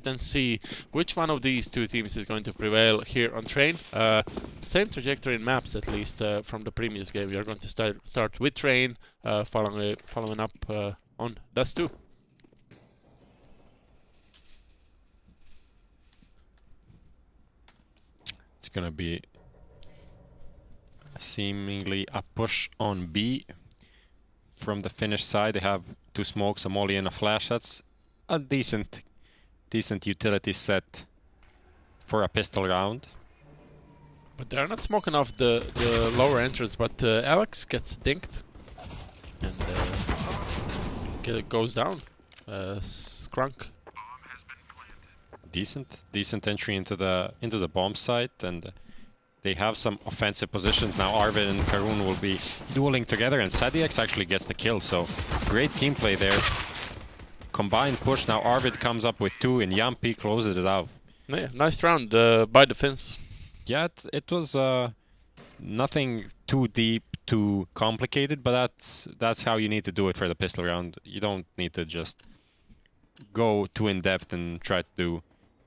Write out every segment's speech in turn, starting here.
and see which one of these two teams is going to prevail here on Train. Same trajectory in maps, at least from the previous game. We are going to start with Train, following up on Dust 2. It's gonna be seemingly a push on B. From the Finnish side, they have 2 smokes, a molly and a flash. That's a decent utility set for a pistol round. But they're not smoking off the lower entrance, but Alex gets dinked. And goes down. Skrunk. Decent entry into the bomb site, and they have some offensive positions now. Arvid and Karun will be dueling together, and Sadiex actually gets the kill, so great team play there. Combined push, now Arvid comes up with 2 and Yampi closes it out. Yeah, nice round by the Finns. Yeah, it was nothing too deep, too complicated, but that's how you need to do it for the pistol round. You don't need to just go too in-depth and try to do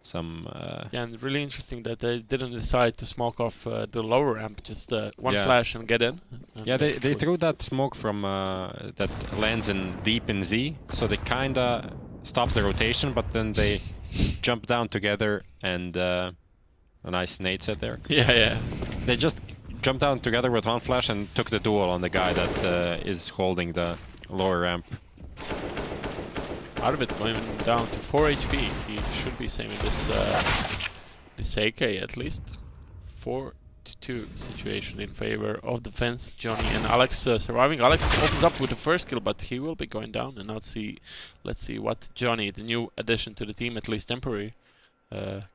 some... Yeah, and really interesting that they didn't decide to smoke off the lower ramp, just one flash and get in. Yeah, they threw that smoke from that lands in deep in Z, so they kinda stopped the rotation, but then they jumped down together and a nice nade set there. Yeah. They just jumped down together with one flash and took the duel on the guy that is holding the lower ramp. Arvid going down to 4 HP. He should be saving this AK at least. 4-2 situation in favor of the Finns. Johnny and Alex surviving. Alex opens up with the first kill, but he will be going down. And now let's see what Johnny, the new addition to the team, at least temporary,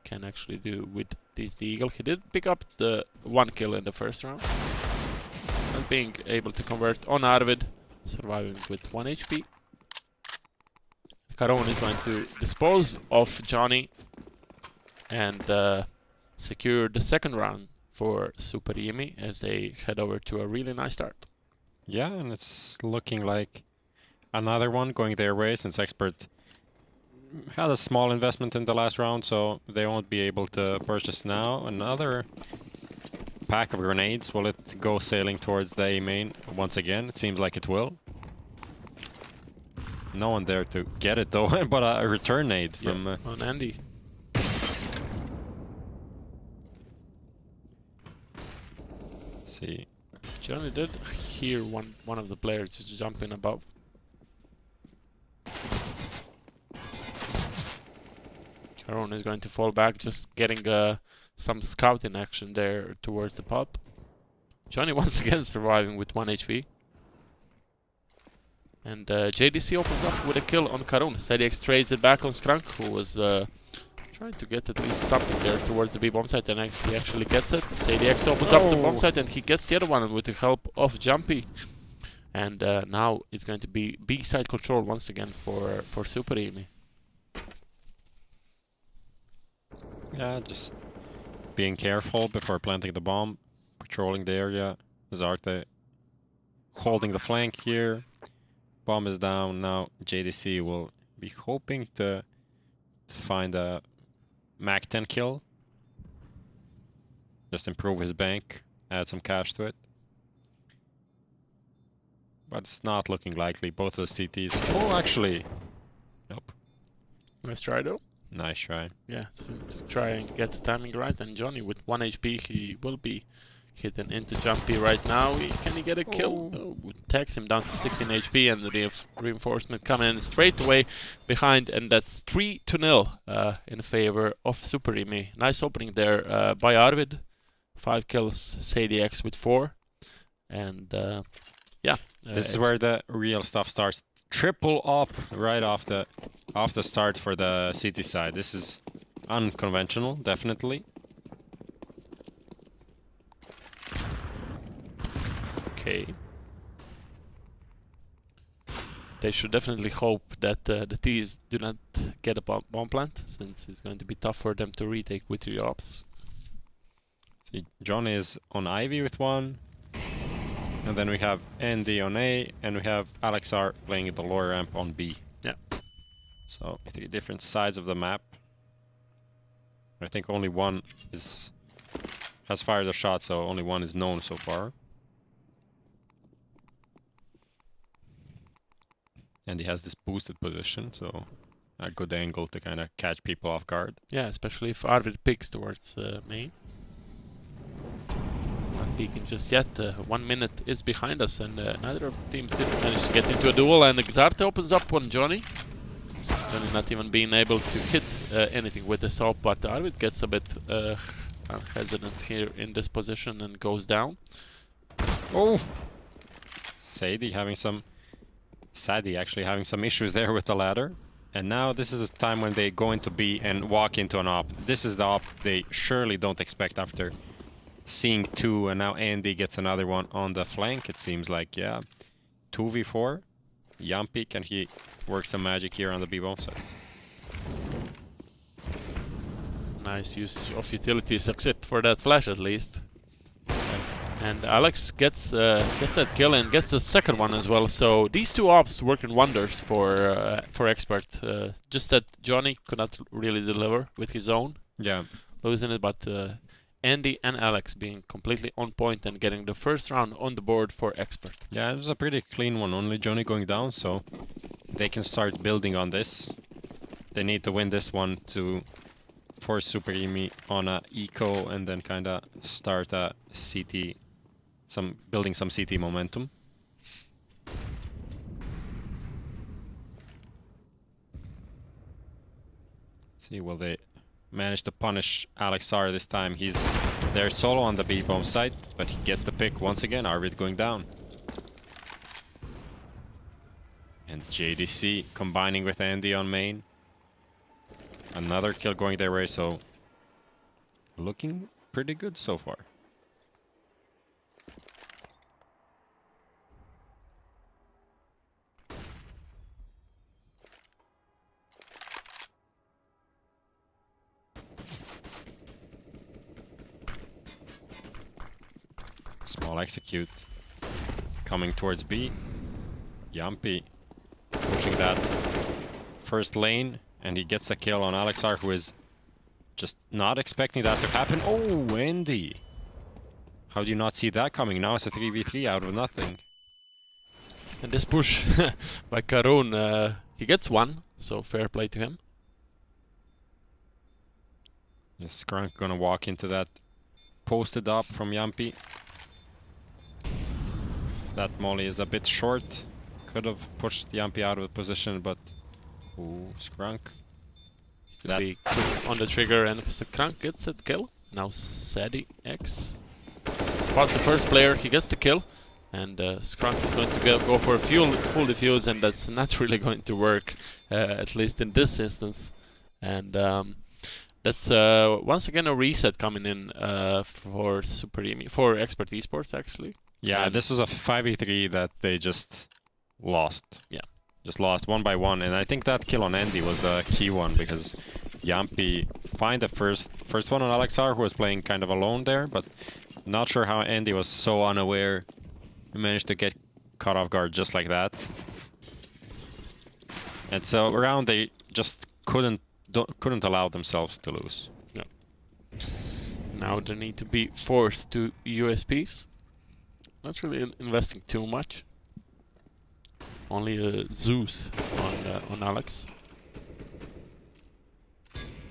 can actually do with this Deagle. He did pick up the 1 kill in the first round. Not being able to convert on Arvid, surviving with 1 HP. Karun is going to dispose of Johnny and secure the second round for SuperJymy as they head over to a really nice start. Yeah, and it's looking like another one going their way, since Expert had a small investment in the last round, so they won't be able to purchase now. Another pack of grenades. Will it go sailing towards the A main once again? It seems like it will. No one there to get it though, but a return nade from on Andy. See, Johnny did hear one of the players just jumping above. Karun is going to fall back, just getting some scouting action there towards the pub. Johnny once again surviving with 1 HP. And JDC opens up with a kill on Karun. Sadiex trades it back on Skrunk, who was trying to get at least something there towards the B bomb site, and he actually gets it. Sadiex opens up the bomb site, and he gets the other one with the help of Jumpy. And now it's going to be B side control once again for SuperJymy. yeah, just being careful before planting the bomb, patrolling the area. Zarte holding the flank here. Bomb is down now. JDC will be hoping to find a Mac 10 kill. Just improve his bank, add some cash to it. But it's not looking likely. Both of the CTs. Oh, actually. Nope. Nice try though. Nice try. Yeah, so to try and get the timing right. And Johnny with 1 HP, he will be hidden into Jumpy right now. Can he get a kill? Oh, tags him down to 16 HP, and the reinforcement coming in straight away behind, and that's 3-0 in favor of SuperJymy. Nice opening there by Arvid. 5 kills, Sadiex with 4, and yeah. This is where the real stuff starts. Triple up right off the start for the CT side. This is unconventional, definitely. Okay. They should definitely hope that the T's do not get a bomb plant, since it's going to be tough for them to retake with 3 ops. See, John is on Ivy with 1. And then we have Andy on A, and we have Alexar playing the lower ramp on B. Yeah. So 3 different sides of the map. I think only one has fired a shot, so only one is known so far. And he has this boosted position, so a good angle to kind of catch people off guard. Yeah, especially if Arvid picks towards main. Not peeking just yet. 1 minute is behind us, and neither of the teams did manage to get into a duel. And Xarte opens up on Johnny. Johnny not even being able to hit anything with the assault, but Arvid gets a bit hesitant here in this position and goes down. Oh! Sadie actually having some issues there with the ladder. And now this is the time when they go into B and walk into an op. This is the op they surely don't expect after seeing two, and now Andy gets another one on the flank, it seems like. Yeah, 2v4. Yampi, can he work some magic here on the B bomb side? Nice usage of utilities, except for that flash at least. And Alex gets that kill and gets the second one as well. So these two ops working wonders for Expert. Just that Johnny could not really deliver with his own. Yeah, losing it, but Andy and Alex being completely on point and getting the first round on the board for Expert. Yeah, it was a pretty clean one. Only Johnny going down, so they can start building on this. They need to win this one to force SuperJymy on a eco and then kind of start a CT. Building some CT momentum. See, will they manage to punish Alexar this time? He's there solo on the B bomb site, but he gets the pick once again. Arvid going down. And JDC combining with Andy on main. Another kill going their way, so looking pretty good so far. Small execute coming towards B. Yampi pushing that first lane, and he gets the kill on Alexar, who is just not expecting that to happen. Oh, Andy! How do you not see that coming? Now it's a 3v3 out of nothing. And this push by Karun, he gets one, so fair play to him. Yes, Skrunk gonna walk into that posted up from Yampi. That molly is a bit short. Could have pushed Yampi out of the position, but ooh, Skrunk. Still be quick on the trigger, and Skrunk gets that kill. Now Sadie X spots the first player, he gets the kill, and Skrunk is going to go for a full defuse, and that's not really going to work, at least in this instance. And that's once again a reset coming in for SuperJymy, for Expert Esports actually. Yeah, and this was a 5v3 that they just lost. Yeah. Just lost 1 by 1, and I think that kill on Andy was the key one, because Yampi find the first one on Alexar, who was playing kind of alone there, but not sure how Andy was so unaware. He managed to get caught off guard just like that. And so around they just couldn't allow themselves to lose. Yeah. Now they need to be forced to USPs. Not really investing too much. Only Zeus on Alex.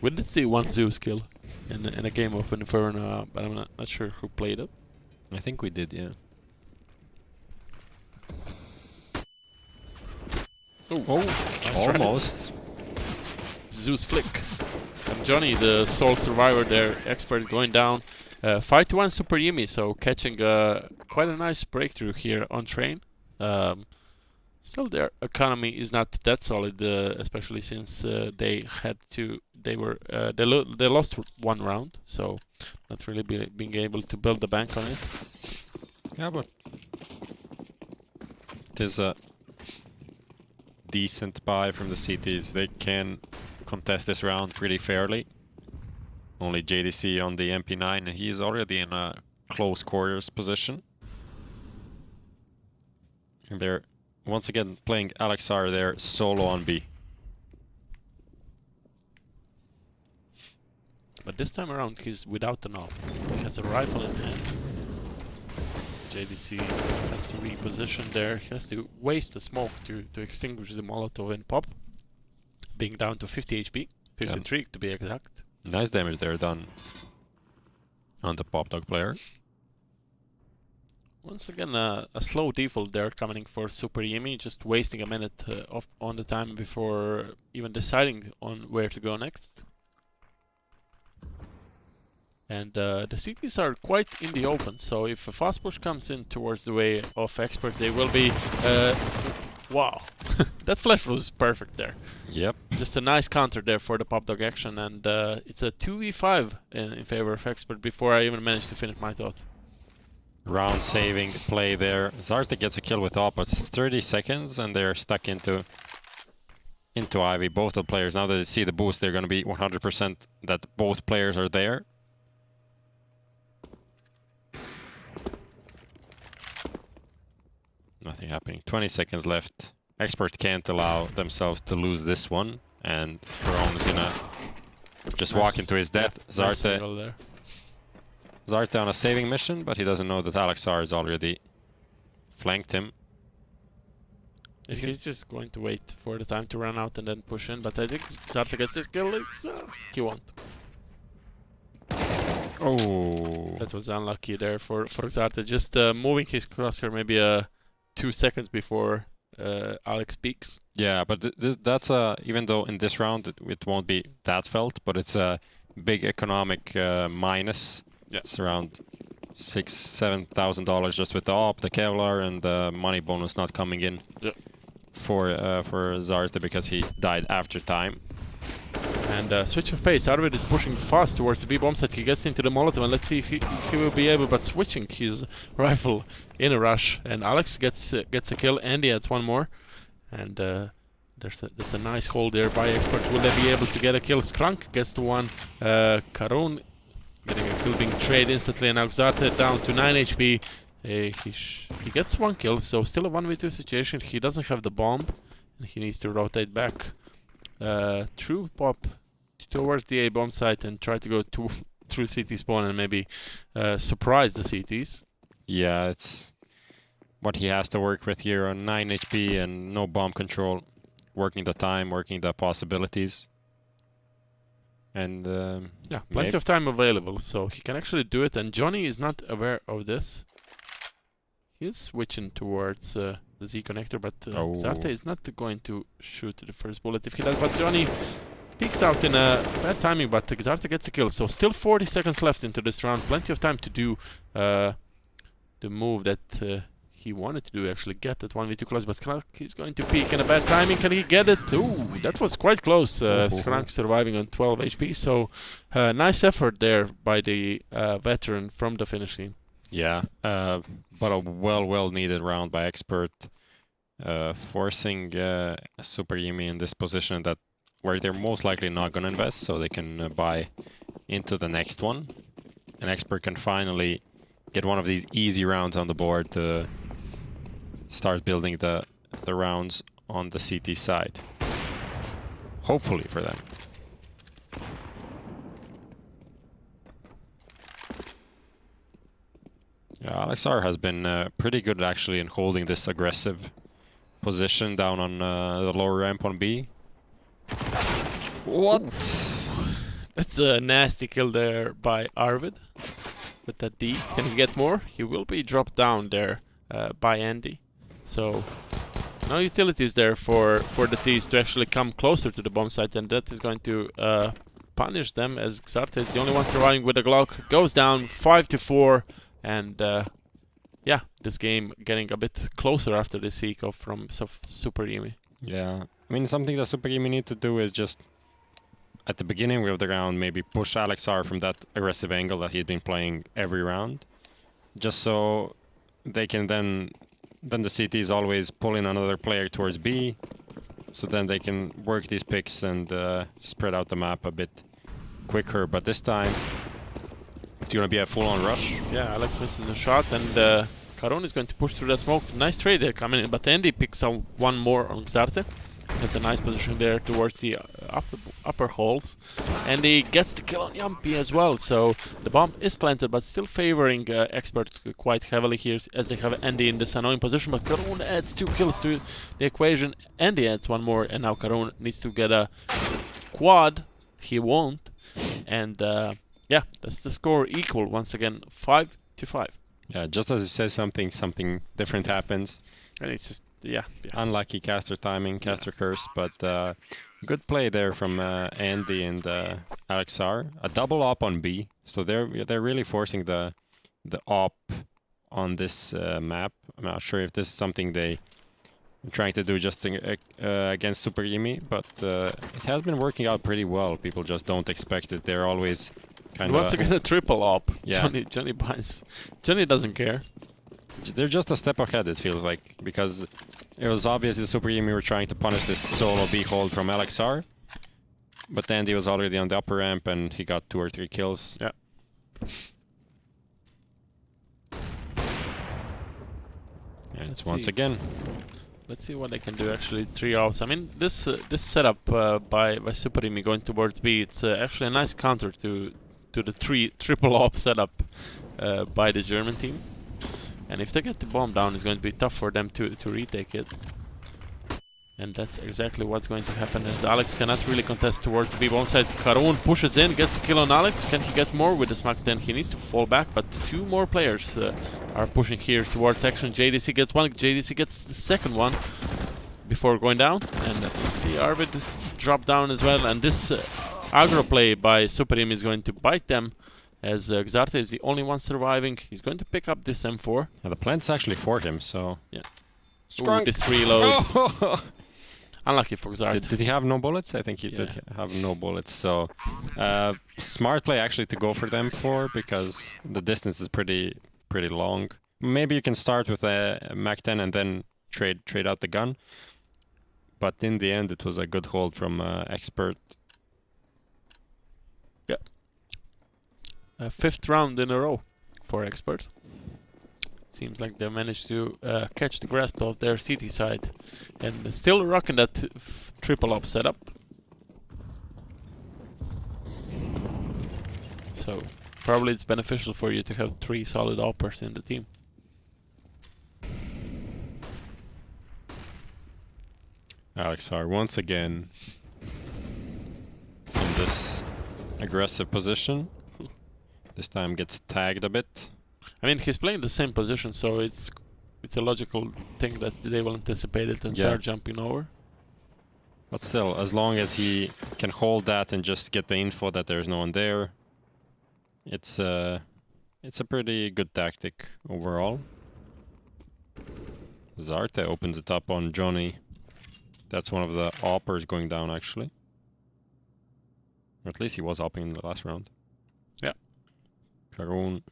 We did see one Zeus kill in a game of Inferno, but I'm not sure who played it. I think we did, yeah. Oh, almost. Zeus flick. And Johnny, the sole survivor there, Expert going down. 5-1 SuperJymy, so catching quite a nice breakthrough here on Train. Still, their economy is not that solid, especially since they lost one round, so not really being able to build the bank on it. Yeah, but it is a decent buy from the CTs. They can contest this round pretty fairly. Only JDC on the MP9, and he is already in a close quarters position. And they're once again playing Alexar there solo on B. but this time around he's without the knob. He has a rifle in hand. JDC has to reposition there. He has to waste the smoke to extinguish the Molotov and pop. Being down to 50 HP, 53 to be exact. Nice damage there done on the Pop Dog player. Once again, a slow default there coming for SuperJymy, just wasting a minute on the time before even deciding on where to go next. And the CTs are quite in the open, so if a fast push comes in towards the way of Expert, they will be... wow, that flash was perfect there. Yep. Just a nice counter there for the Pop Dog action, and it's a 2v5 in favor of Expert before I even managed to finish my thought. Round saving play there. Zarte gets a kill with AWP, but it's 30 seconds and they're stuck into Ivy, both the players. Now that they see the boost, they're going to be 100% that both players are there. Nothing happening. 20 seconds left. Expert can't allow themselves to lose this one, and Karon is gonna just walk into his death. Yeah, Zarte on a saving mission, but he doesn't know that Alexar has already flanked him. He's just going to wait for the time to run out and then push in, but I think Zarte gets this kill. He won't. Oh, That was unlucky there for Zarte. Just moving his crosshair maybe 2 seconds before Alex peaks. yeah, but that's even though in this round it won't be that felt, but it's a big economic minus. Yeah. It's around $6,000-7,000 just with the AWP, the Kevlar, and the money bonus not coming in. Yeah. For Zarte because he died after time. And switch of pace. Arvid is pushing fast towards the B bomb site. He gets into the Molotov, and let's see if he will be able. But switching his rifle in a rush, and Alex gets a kill. Andy adds one more, and that's a nice hold there by Expert. Will they be able to get a kill? Skrunk gets the one. Karon getting a kill, being traded instantly, and now Zarte down to 9 HP. He gets one kill, so still a 1v2 situation. He doesn't have the bomb, and he needs to rotate back through Pop towards the A bomb site and try to go through CT spawn and maybe surprise the CTs. Yeah, it's what he has to work with here on 9 HP and no bomb control. Working the time, working the possibilities. And yeah, plenty of time available, so he can actually do it. And Johnny is not aware of this. He is switching towards the Z connector, but Zarte is not going to shoot the first bullet if he does. But Johnny peeks out in a bad timing, but Zarte gets a kill. So still 40 seconds left into this round. Plenty of time to do the move that he wanted to do, actually get that 1v2 close. But Skrank is going to peek in a bad timing. Can he get it? Ooh, that was quite close. Skrank surviving on 12 HP. So nice effort there by the veteran from the Finnish team. yeah, but a well needed round by Expert, forcing SuperJymy in this position that where they're most likely not going to invest, so they can buy into the next one. And Expert can finally get one of these easy rounds on the board to start building the rounds on the CT side. Hopefully for them. Yeah, Alexar has been pretty good actually in holding this aggressive position down on the lower ramp on B. What? That's a nasty kill there by Arvid with that D. Can he get more? He will be dropped down there by Andy. So no utilities there for the T's to actually come closer to the bomb site, and that is going to punish them as Zarte is the only one surviving with a Glock. Goes down 5-4, and yeah, this game getting a bit closer after the seek off from SuperJymy. Yeah, I mean, something that SuperJymy need to do is just at the beginning of the round maybe push Alexar from that aggressive angle that he's been playing every round, just so they can then the CT is always pulling another player towards B, so then they can work these picks and spread out the map a bit quicker. But this time it's gonna be a full-on rush. Yeah, Alex misses a shot, and Karon is going to push through that smoke. Nice trade there coming in, but Andy picks up one more on Zarte. Has a nice position there towards the upper holes, and he gets the kill on Jumpy as well. So the bomb is planted, but still favoring Expert quite heavily here, as they have Andy in this annoying position. But Karun adds 2 kills to the equation. Andy adds 1 more, and now Karun needs to get a quad. He won't, and yeah, that's the score equal once again, 5-5. Yeah, just as you say, something different happens. And it's just yeah. Unlucky caster timing, caster curse, but good play there from Andy and Alexar. A double op on B, so they're really forcing the op on this map. I'm not sure if this is something they are trying to do just against SuperJymy, but it has been working out pretty well. People just don't expect it. They're always kind of once again a triple op. Yeah. Johnny buys. Johnny doesn't care. They're just a step ahead, it feels like, because it was obvious that SuperJymy were trying to punish this solo B hold from LXR, but Andy was already on the upper ramp and he got 2 or 3 kills. Yeah. And it's once again. Let's see what they can do. Actually, 3 ops. I mean, this setup by SuperJymy going towards B, it's actually a nice counter to the triple op setup by the German team. And if they get the bomb down, it's going to be tough for them to retake it. And that's exactly what's going to happen, as Alex cannot really contest towards the B-bomb side. Karun pushes in, gets the kill on Alex. Can he get more with the smack 10? He needs to fall back, but 2 more players are pushing here towards action. JDC gets 1, JDC gets the second one before going down. And let's see Arvid drop down as well. And this aggro play by SuperJymy is going to bite them, as Xarte is the only one surviving. He's going to pick up this M4. Yeah, the plant's actually for him, so... Yeah. Ooh, this reload. Oh! Unlucky for Xarte. Did he have no bullets? I think he did have no bullets, so... smart play actually to go for the M4, because the distance is pretty long. Maybe you can start with a Mac 10 and then trade out the gun. But in the end, it was a good hold from Expert. Yeah. 5th round in a row for Expert. Seems like they managed to catch the grasp of their CT side, and still rocking that triple op setup. So probably it's beneficial for you to have 3 solid oppers in the team. Alexar once again in this aggressive position. This time gets tagged a bit. I mean, he's playing the same position, so it's a logical thing that they will anticipate it and start jumping over. But still, as long as he can hold that and just get the info that there's no one there, it's a pretty good tactic overall. Xarte opens it up on Johnny. That's one of the oppers going down, actually. Or at least he was opping in the last round. Yeah. Karun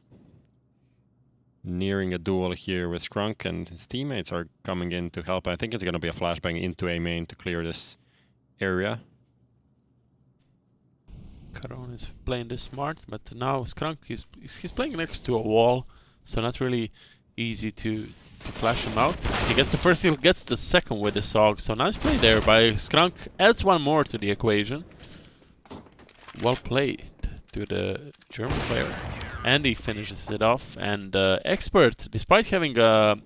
nearing a duel here with Skrunk, and his teammates are coming in to help. I think it's going to be a flashbang into A main to clear this area. Karun is playing this smart, but now Skrunk he's playing next to a wall, so not really easy to flash him out. He gets the first kill, gets the second with the SOG, so nice play there by Skrunk. Adds 1 more to the equation. Well played to the German player. Andy finishes it off, and Expert, despite having a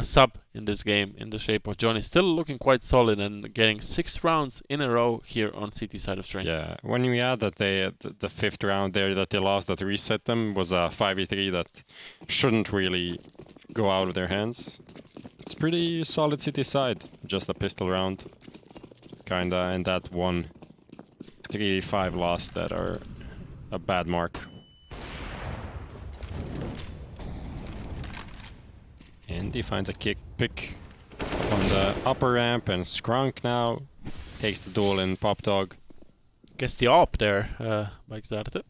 sub in this game in the shape of Johnny, still looking quite solid and getting 6 rounds in a row here on CT side of train. Yeah, when we add that the 5th round there that they lost, that reset them, was a 5v3 that shouldn't really go out of their hands. It's pretty solid CT side, just a pistol round, kinda, and that 1 3v5 loss that are a bad mark. And he finds a pick on the upper ramp, and Skrunk now takes the duel in Pop Dog. Gets the op there by Xarte.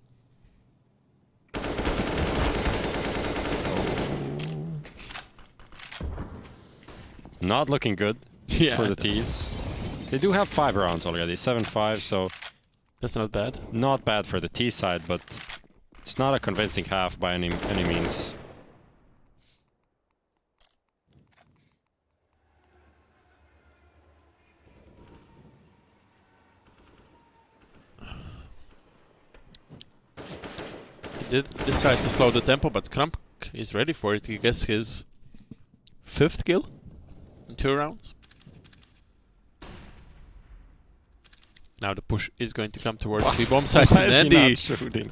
Not looking good for the T's. They do have 5 rounds already, 7-5, so... That's not bad. Not bad for the T side, but it's not a convincing half by any means. did decide to slow the tempo, but Krump is ready for it. He gets his 5th kill in 2 rounds. Now the push is going to come towards the bomb site. Why And is he Andy, not shooting?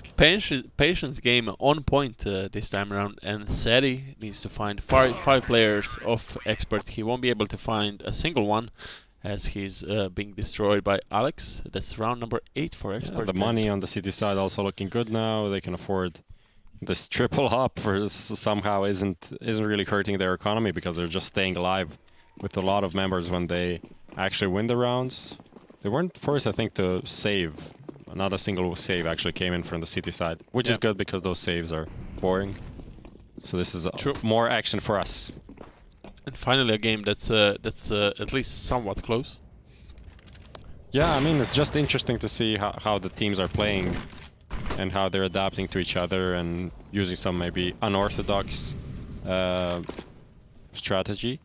patience game on point this time around, and Seti needs to find 5 players of Expert. He won't be able to find a single one, as he's being destroyed by Alex. That's round number 8 for Expert. Yeah, the money on the city side also looking good now. They can afford this triple hop for somehow isn't really hurting their economy, because they're just staying alive with a lot of members when they actually win the rounds. They weren't forced, I think, to save. Not a single save actually came in from the city side, which is good because those saves are boring. So this is more action for us. And finally a game that's at least somewhat close. Yeah, I mean, it's just interesting to see how the teams are playing and how they're adapting to each other and using some maybe unorthodox strategy.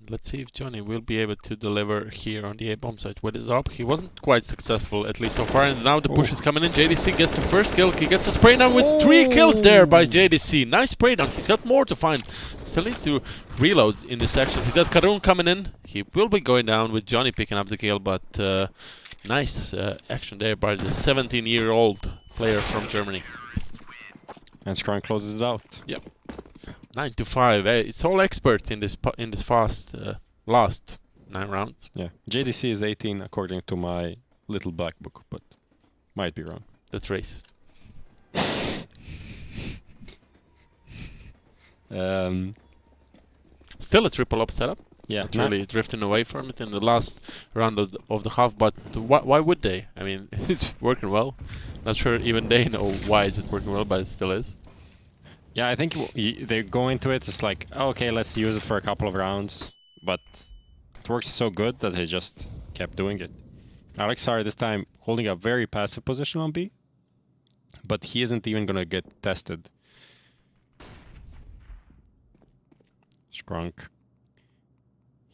Let's see if Johnny will be able to deliver here on the A bomb site with his up. He wasn't quite successful, at least so far, and now the push is coming in. JDC gets the first kill. He gets the spray down with 3 kills there by JDC. Nice spray down. He's got more to find. Still needs to reload in this section. He's got Karun coming in. He will be going down with Johnny picking up the kill, but nice action there by the 17-year-old player from Germany. And Scrum closes it out. Yep. 9-5. It's all Expert in this fast last 9 rounds. Yeah, JDC is 18 according to my little black book, but might be wrong. That's racist. Still a triple up setup. Yeah, Not really drifting away from it in the last round of the half, but why would they? I mean, it's working well. Not sure even they know why is it working well, but it still is. Yeah, I think they go into it, it's like, oh, okay, let's use it for a couple of rounds. But it works so good that they just kept doing it. Alexar this time holding a very passive position on B, but he isn't even going to get tested. Skrunk.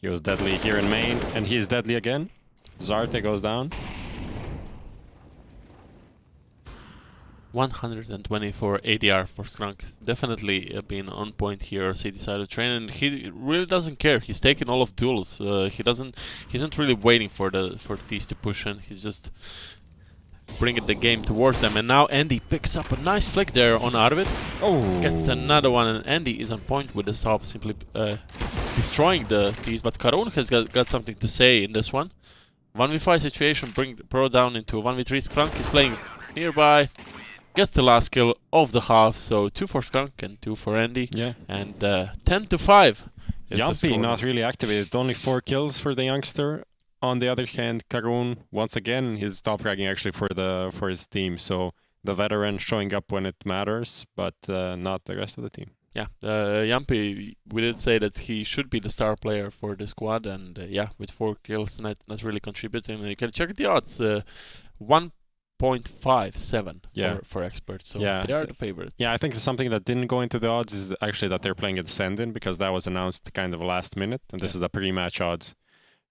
He was deadly here in main, and he is deadly again. Zarte goes down. 124 ADR for Skrunk. Definitely been on point here, city side of train, and he really doesn't care. He's taking all of duels. He isn't really waiting for these to push in. He's just bringing the game towards them. And now Andy picks up a nice flick there on out of it. Oh, Gets another one, and Andy is on point with the stop, simply destroying these. But Karun has got something to say in this one. 1v5 situation, bring the pro down into a 1v3. Skrunk is playing nearby. Gets the last kill of the half, so 2 for Skunk and 2 for Andy. Yeah. And 10-5. Jumpy not really activated. Only 4 kills for the youngster. On the other hand, Karun once again he's top fragging actually for his team. So the veteran showing up when it matters, but not the rest of the team. Yeah, Jumpy, we did say that he should be the star player for the squad, and yeah, with 4 kills, not really contributing. You can check the odds. 1.57 for experts, so they are the favorites. Yeah, I think something that didn't go into the odds is actually that they're playing at Send-In, because that was announced kind of last minute, and this is the pre-match odds.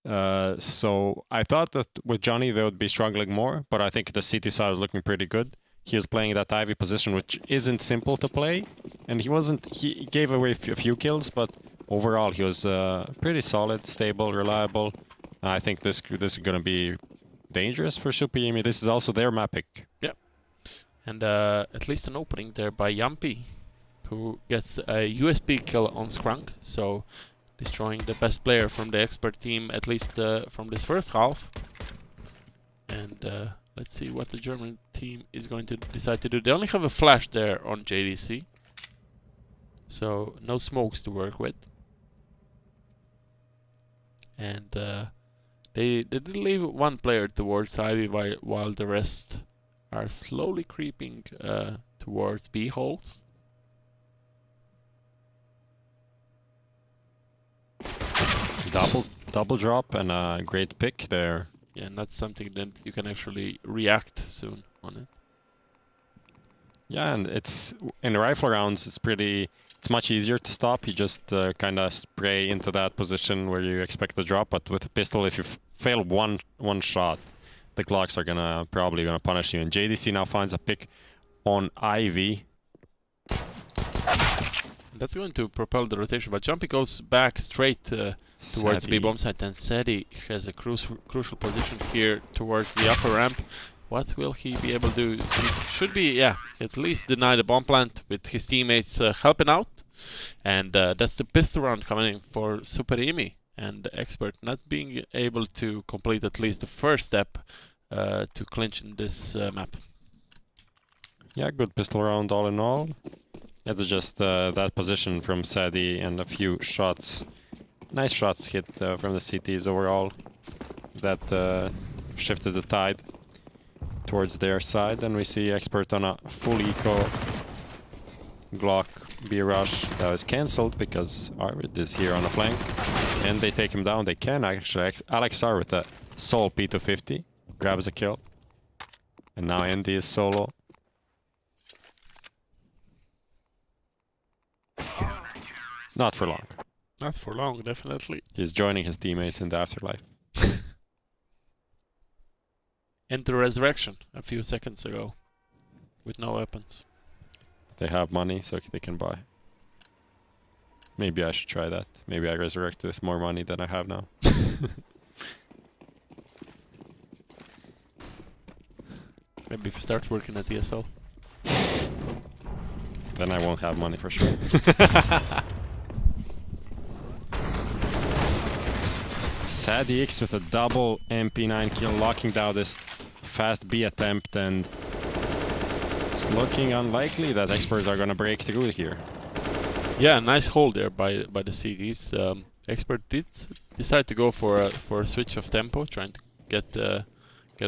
So I thought that with Johnny they would be struggling more, but I think the CT side was looking pretty good. He was playing that Ivy position, which isn't simple to play, and he gave away a few kills, but overall he was pretty solid, stable, reliable. I think this is going to be dangerous for SuperJymy. This is also their map pick. Yeah. And at least an opening there by Jumpy, who gets a USB kill on Skrunk, so destroying the best player from the expert team, at least from this first half. And let's see what the German team is going to decide to do. They only have a flash there on JDC, so no smokes to work with. And they did leave 1 player towards Ivy, while the rest are slowly creeping towards B holes. Double drop and a great pick there. Yeah, and that's something that you can actually react soon on it. Yeah, and it's in rifle rounds it's pretty It's much easier to stop. You just kind of spray into that position where you expect the drop. But with a pistol, if you fail one shot, the Glocks are probably gonna punish you. And JDC now finds a pick on Ivy. That's going to propel the rotation, but Jumpy goes back straight towards the B-bomb site, and Seti has a crucial position here towards the upper ramp. What will he be able to do? He should be, yeah, at least deny the bomb plant with his teammates helping out. And that's the pistol round coming in for SuperJymy. And the Expert not being able to complete at least the first step to clinch in this map. Yeah, good pistol round all in all. It's just that position from Sadi and a few shots. Nice shots hit from the CTs overall. That shifted the tide towards their side. And we see Expert on a full eco Glock B rush that was cancelled because Arvid is here on a flank. Can they take him down? They can actually. Alex R with a Soul P250 grabs a kill. And now Andy is solo. Not for long. Not for long, definitely. He's joining his teammates in the afterlife. Enter Resurrection a few seconds ago with no weapons. They have money, so they can buy. Maybe I should try that. Maybe I resurrect with more money than I have now. Maybe if you start working at ESL. Then I won't have money for sure. SadX with a double MP9 kill, locking down this fast B attempt, and it's looking unlikely that Experts are gonna break through here. Yeah, nice hold there by the CDs. Expert did decide to go for a switch of tempo, trying to get a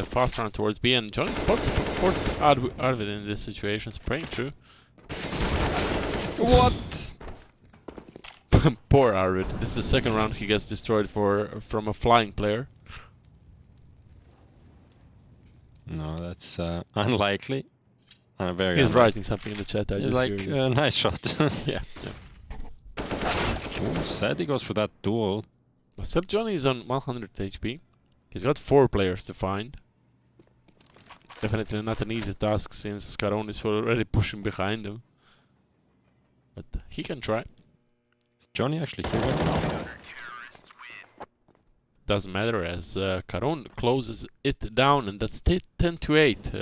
fast round towards B, and Johnny spots Arvid in this situation, spraying through. What? Poor Arvid. This is the second round he gets destroyed from a flying player. No, that's unlikely. Very He's unlikely. writing something in the chat. I just like hear nice shot. yeah. Ooh, Sadie goes for that duel. But still, Johnny is on 100 HP. He's got 4 players to find. Definitely not an easy task since Caron is already pushing behind him. But he can try. Johnny actually here. Doesn't matter as Caron closes it down, and that's 10 to 8.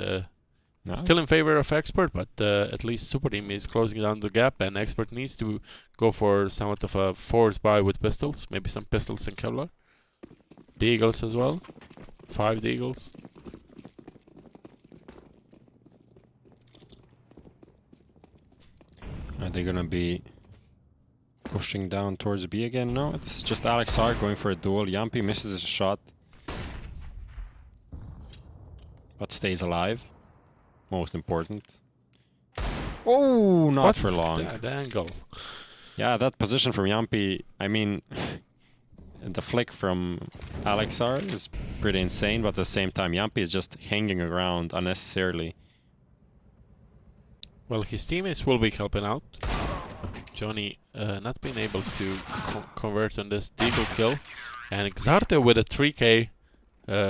No. Still in favor of Expert, but at least SuperJymy is closing down the gap, and Expert needs to go for somewhat of a force buy with pistols. Maybe some pistols in Kevlar. Deagles as well. 5 Deagles. Are they gonna be pushing down towards B again? No, it's just Alex R going for a duel. Yampi misses his shot, but stays alive. Most important. Oh, not for long. That angle? Yeah, that position from Yampi, I mean, the flick from Alex R is pretty insane, but at the same time, Yampi is just hanging around unnecessarily. Well, his teammates will be helping out. Johnny not being able to convert on this deagle kill. And Xarte with a 3k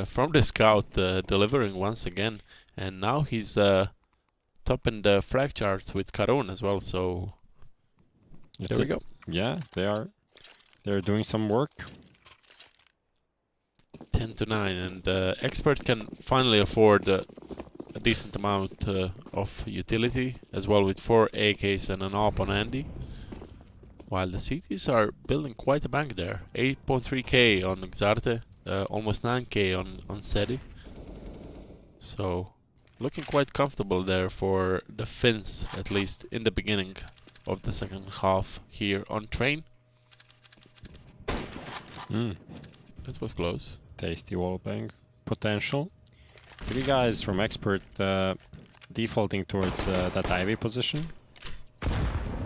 from the scout delivering once again. And now he's topping the frag charts with Caron as well, so there we go. Yeah, they're doing some work. 10 to 9, and Expert can finally afford a decent amount of utility as well, with 4 AKs and an AWP on Andy. While the CTs are building quite a bank there. 8.3k on Xarte, almost 9k on Sedi. So looking quite comfortable there for the Finns, at least in the beginning of the second half here on Train. That was close. Tasty wallbang potential. 3 guys from Expert defaulting towards that Ivy position.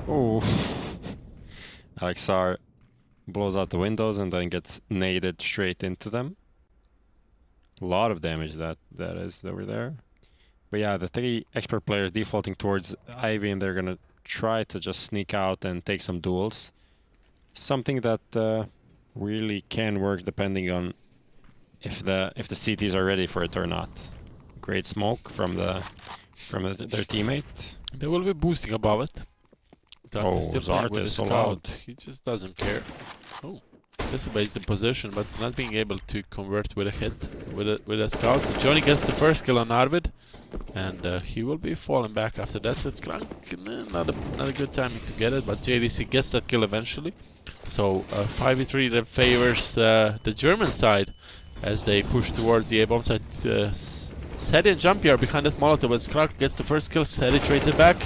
Oh, Alexar blows out the windows and then gets naded straight into them. A lot of damage that is over there. But yeah, the 3 Expert players defaulting towards Ivy, and they're gonna try to just sneak out and take some duels. Something that really can work depending on if the CTs are ready for it or not. Great smoke from their teammate. They will be boosting above it. Oh, Still playing Zart with is the so scout. loud. He just doesn't care. Oh, disobeys the position, but not being able to convert with a hit with a scout. Johnny gets the first kill on Arvid, and he will be falling back after that. It's not a good timing to get it, but JDC gets that kill eventually. So 5v3 that favors the German side as they push towards the A bomb side. Sadie and Jumpy are behind that Molotov, but Skrak gets the first kill. Sadie trades it back.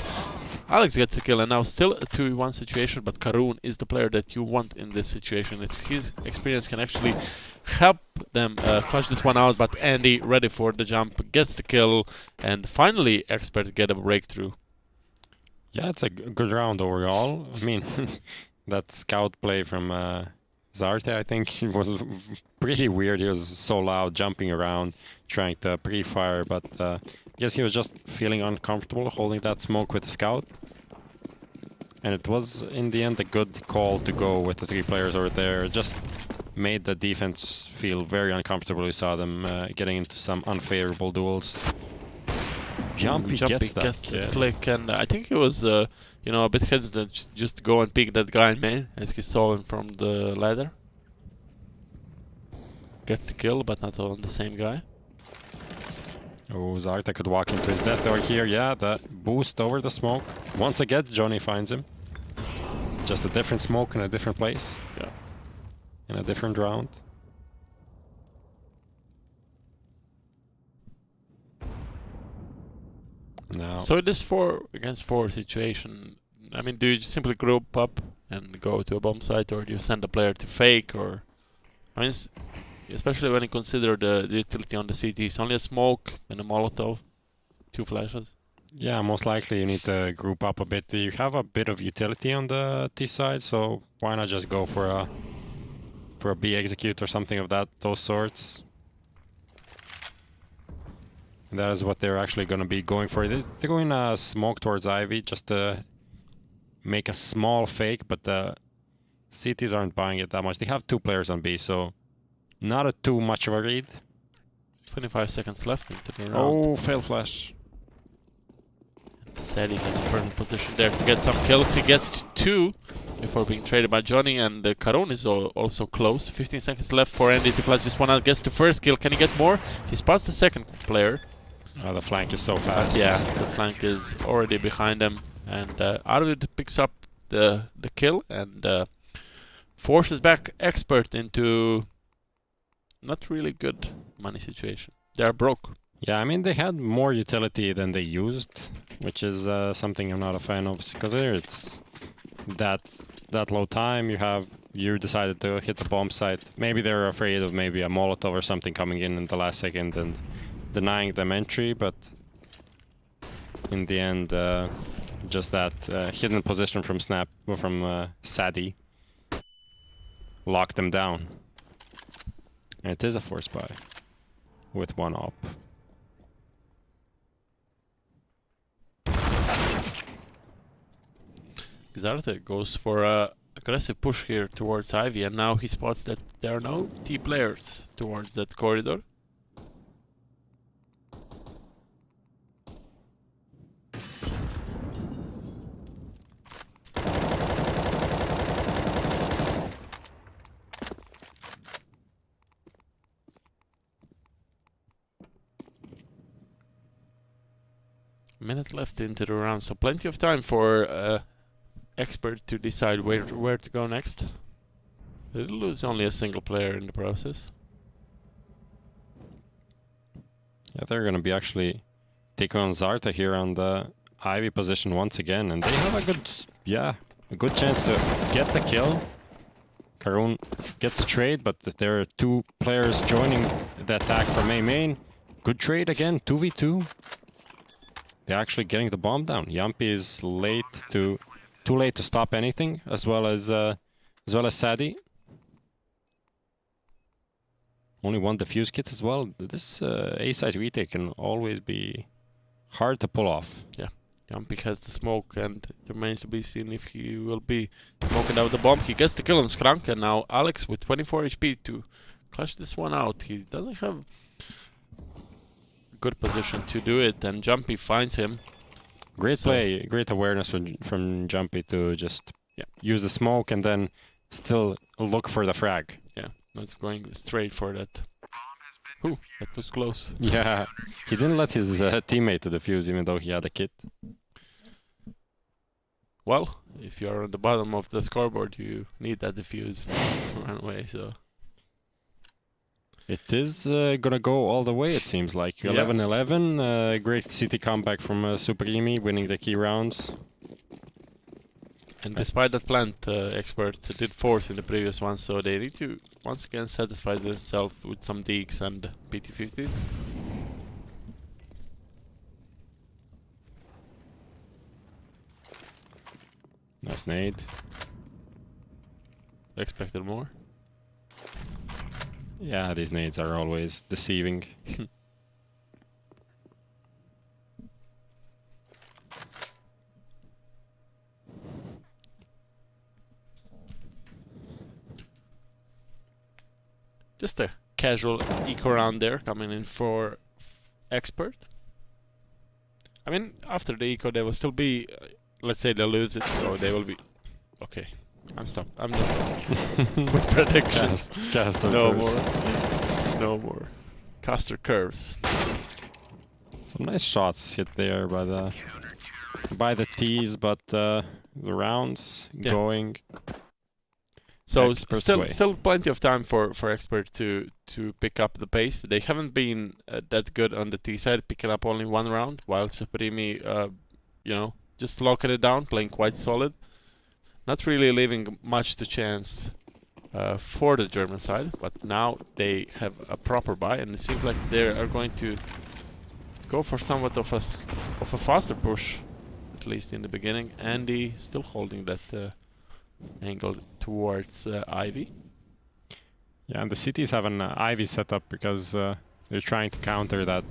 Alex gets a kill, and now still a 2v1 situation, but Karun is the player that you want in this situation. It's his experience can actually help them clutch this one out, but Andy, ready for the jump, gets the kill, and finally Expert get a breakthrough. Yeah, it's a good round overall. I mean, that scout play from Zarte, I think, was pretty weird. He was so loud, jumping around, trying to pre-fire, but I guess he was just feeling uncomfortable holding that smoke with the scout. And it was, in the end, a good call to go with the 3 players over there. It just made the defense feel very uncomfortable. We saw them getting into some unfavorable duels. Jumpy gets the flick, and I think he was, you know, a bit hesitant just to go and pick that guy in main as he saw him from the ladder. Gets the kill, but not on the same guy. Oh, Zarta could walk into his death door here. Yeah, the boost over the smoke. Once again, Johnny finds him. Just a different smoke in a different place. Yeah. In a different round. Now. So this 4 against 4 situation, I mean, do you just simply group up and go to a bomb site, or do you send a player to fake, or... I mean, especially when you consider the utility on the CT, it's only a smoke and a Molotov, 2 flashes. Yeah, most likely you need to group up a bit. You have a bit of utility on the T side, so why not just go for a B execute or something of those sorts. That is what they're actually going to be going for. They're going to smoke towards Ivy just to make a small fake, but the CTs aren't buying it that much. They have 2 players on B, so not too much of a read. 25 seconds left into the round. Oh, fail flash. Sadie has a perfect position there to get some kills. He gets 2 before being traded by Johnny, and Karun is also close. 15 seconds left for Andy to clutch this one out. Gets the first kill. Can he get more? He spots the second player. Oh, the flank is so fast. Yeah, the flank is already behind him, and Arvid picks up the kill and forces back Expert into not really good money situation. They are broke. Yeah, I mean, they had more utility than they used, which is something I'm not a fan of, because it's that low time. You decided to hit the bomb site. Maybe they're afraid of maybe a Molotov or something coming in the last second and denying them entry, but in the end, just that hidden position from Sadie locked them down. And it is a force buy with 1 op. Xarte goes for a aggressive push here towards Ivy, and now he spots that there are no T players towards that corridor. Minute left into the round, so plenty of time for Expert to decide where to go next. They'll lose only a single player in the process. Yeah, they're going to be actually taking on Zarta here on the Ivy position once again, and they have a good chance to get the kill. Karun gets a trade, but there are 2 players joining the attack from A main. Good trade again, 2v2. They're actually getting the bomb down. Jumpy is too late to stop anything, as well as Sadie. Only 1 defuse kit as well. This A side retake can always be hard to pull off. Yeah, Jumpy has the smoke, and it remains to be seen if he will be smoking out the bomb. He gets the kill on Skrank, and now Alex with 24 HP to clutch this one out. He doesn't have good position to do it, and Jumpy finds him. Great play, great awareness from Jumpy to just use the smoke and then still look for the frag. Yeah, that's going straight for that. Ooh, that was close. Yeah, he didn't let his teammate to defuse even though he had a kit. Well, if you're on the bottom of the scoreboard, you need that defuse to run away, so... It is gonna go all the way, it seems like. 11-11, great city comeback from SuperJymy, winning the key rounds. And despite that plant, Expert did force in the previous one, so they need to once again satisfy themselves with some deeks and PT50s. Nice nade. Expected more. Yeah, these nades are always deceiving. Just a casual eco round there, coming in for Expert. I mean, after the eco, they will still be, let's say they lose it, so they will be... Okay, I'm stopped. I'm done with predictions. Caster no curves. more. No more. Caster curves. Some nice shots hit there by the tees, but the rounds going. So Expert's still plenty of time for Expert to pick up the pace. They haven't been that good on the T side, picking up only one round, while SuperJymy, you know, just locking it down, playing quite solid. Not really leaving much to chance for the German side, but now they have a proper buy, and it seems like they are going to go for somewhat of a faster push, at least in the beginning. Andy still holding that angle towards Ivy. Yeah, and the cities have an Ivy setup because they're trying to counter that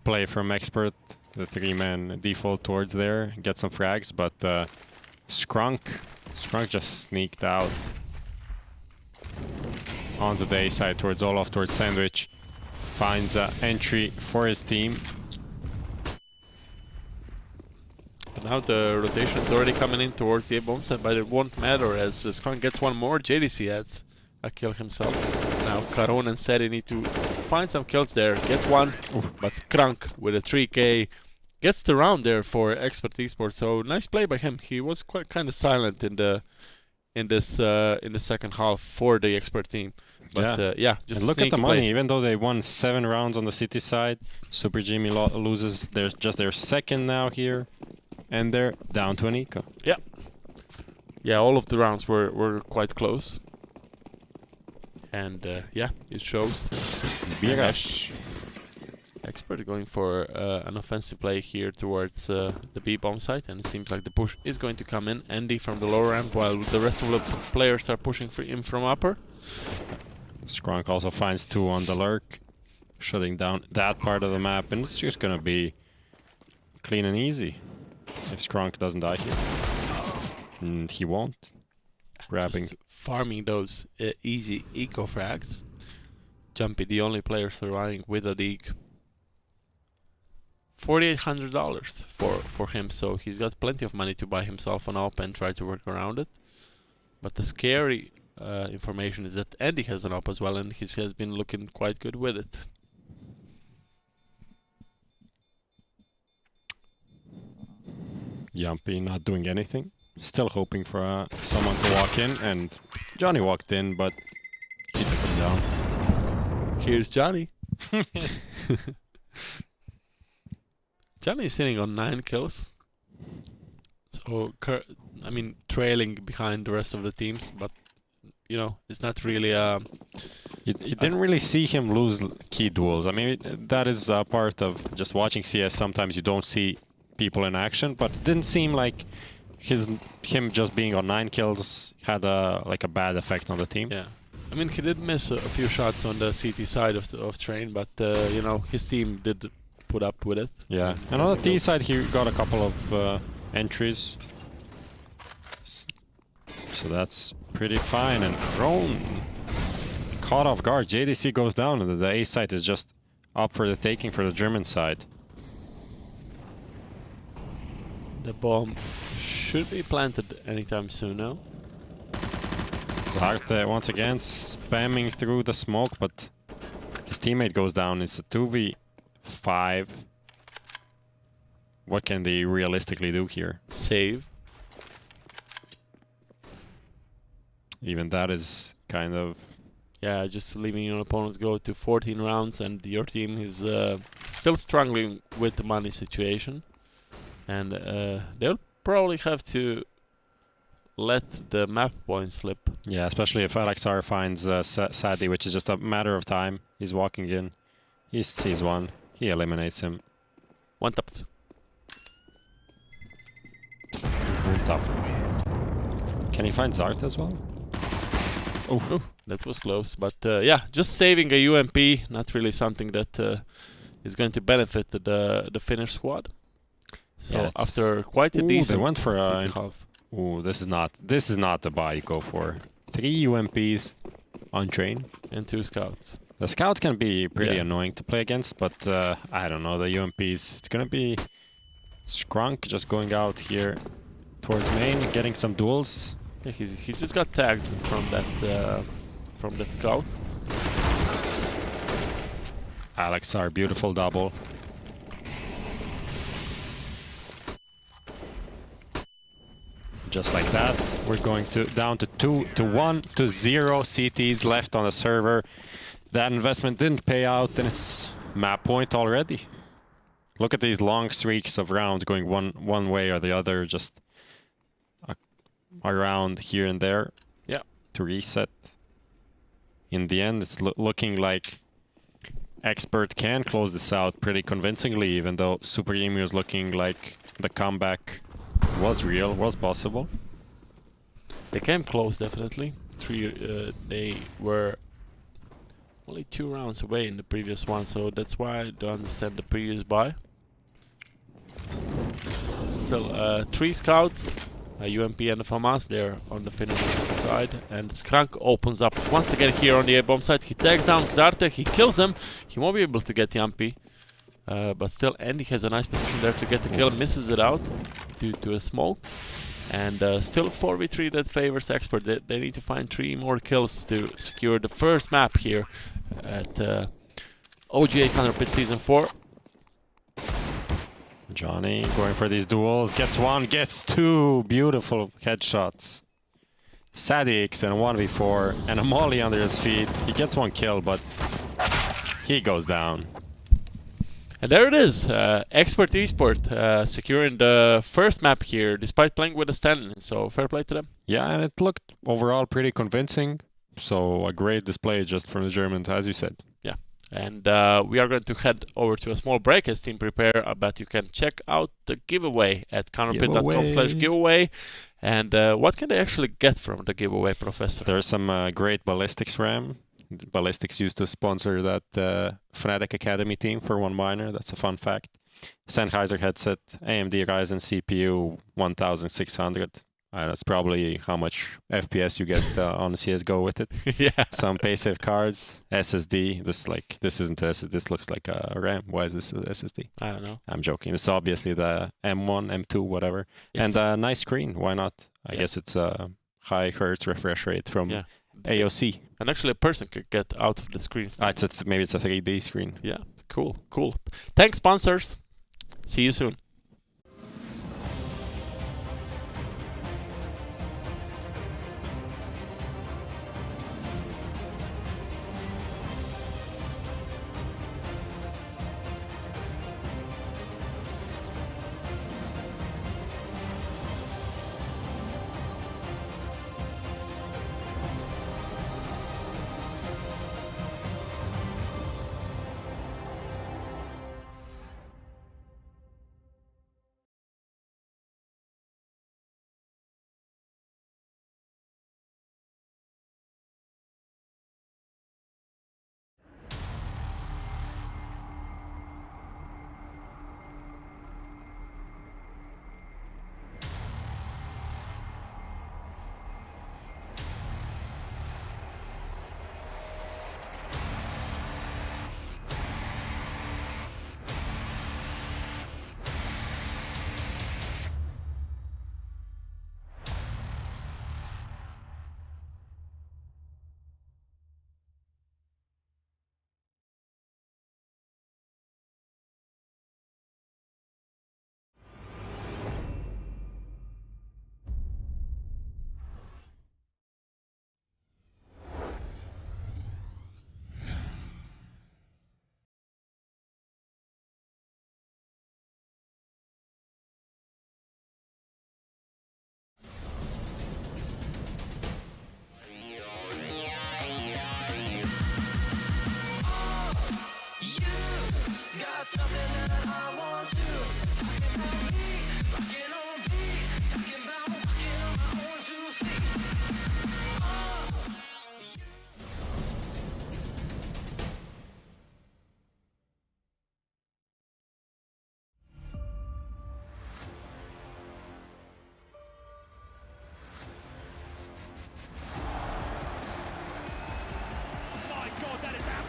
play from Expert, the 3-man default towards there, get some frags, but Skrank just sneaked out onto the A side towards Olaf, towards Sandwich, finds an entry for his team. But now the rotation is already coming in towards the A bomb side, but it won't matter as Skrank gets one more. JDC adds a kill himself. Now Caron and Seti need to find some kills there, get one, but Skrank with a 3k gets the round there for Expert eSport. So nice play by him. He was quite kind of silent in the second half for the Expert team. But yeah, just and look at the play. money. Even though they won 7 rounds on the city side, SuperJymy loses their second now here, and they're down to an eco. Yeah. Yeah, all of the rounds were quite close. And yeah, it shows. Birash. Expert going for an offensive play here towards the B bomb site, and it seems like the push is going to come in. Andy from the lower ramp, while the rest of the players are pushing in from upper. Skrank also finds 2 on the lurk, shutting down that part of the map, and it's just gonna be clean and easy if Skrank doesn't die here. And he won't. Grabbing. Just farming those easy eco frags. Jumpy, the only player surviving with a dig. $4,800 for him, so he's got plenty of money to buy himself an op and try to work around it. But the scary information is that Andy has an op as well, and he has been looking quite good with it. Jumpy not doing anything. Still hoping for someone to walk in, and Johnny walked in, but he took him down. Here's Johnny. Johnny is sitting on 9 kills. So, I mean, trailing behind the rest of the teams, but, you know, it's not really... You didn't really see him lose key duels. I mean, that is a part of just watching CS. Sometimes you don't see people in action, but it didn't seem like him just being on 9 kills had a bad effect on the team. Yeah. I mean, he did miss a few shots on the CT side of Train, but, you know, his team did put up with it. Yeah, and on the T side he got a couple of entries. So that's pretty fine, and Drone caught off guard. JDC goes down, and the A site is just up for the taking for the German side. The bomb should be planted anytime soon now. Zarte once again spamming through the smoke, but his teammate goes down. It's a 2v5. What can they realistically do here? Save. Even that is kind of... Yeah, just leaving your opponent go to 14 rounds, and your team is still struggling with the money situation. And they'll probably have to let the map point slip. Yeah, especially if Alexar finds Sadie, which is just a matter of time. He's walking in. He sees one. He eliminates him. One tapped. Top. Can he find Zart as well? Oh, that was close. But yeah, just saving a UMP, not really something that is going to benefit the Finnish squad. So yeah, after quite a decent they went for a half. Ooh, this is not the buy you go for. 3 UMPs on train And 2 scouts. The scouts can be pretty annoying to play against, but I don't know, the UMPs, it's gonna be Skrunk just going out here towards main, getting some duels. Yeah, he just got tagged from that scout. Alexar, beautiful double. Just like that, we're going down to 2 to 1 to 0 CTs left on the server. That investment didn't pay out, and it's map point already. Look at these long streaks of rounds going one way or the other, just around here and there. Yeah. To reset. In the end, it's looking like Expert can close this out pretty convincingly, even though SuperJymy was looking like the comeback was real, was possible. They came close, definitely. They were only 2 rounds away in the previous one, so that's why I don't understand the previous buy. Still, 3 scouts, a UMP and a FAMAS there on the Finnish side, and Skrunk opens up once again here on the A-bomb side. He tags down Xarte, he kills him. He won't be able to get the MP, but still Andy has a nice position there to get the kill, misses it out due to a smoke. And still 4v3 that favors Expert. They need to find 3 more kills to secure the first map here at OGA Counter PIT Season 4. Johnny going for these duels, gets 1, gets 2, beautiful headshots. Sadix and a 1v4 and a molly under his feet. He gets 1 kill, but he goes down. And there it is, Expert eSport securing the first map here despite playing with a stand-in, so fair play to them. Yeah, and it looked overall pretty convincing, so a great display just from the Germans, as you said. Yeah, and we are going to head over to a small break as team prepare, but you can check out the giveaway at counterpit.com/giveaway. And what can they actually get from the giveaway, Professor? There's some great ballistics RAM. Ballistics used to sponsor that Fnatic Academy team for one miner. That's a fun fact. Sennheiser headset, AMD Ryzen CPU 1600. That's probably how much FPS you get on CSGO with it. Yeah. Some passive cards, SSD. This isn't SSD. This looks like a RAM. Why is this a SSD? I don't know. I'm joking. This is obviously the M1, M2, whatever. Yes. And a nice screen. Why not? I guess it's a high hertz refresh rate from AOC. And actually a person could get out of the screen. Maybe it's a 3D screen. Yeah, cool. Thanks, sponsors. See you soon.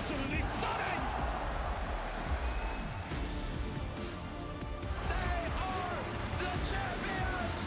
absolutely stunning! They are the champions!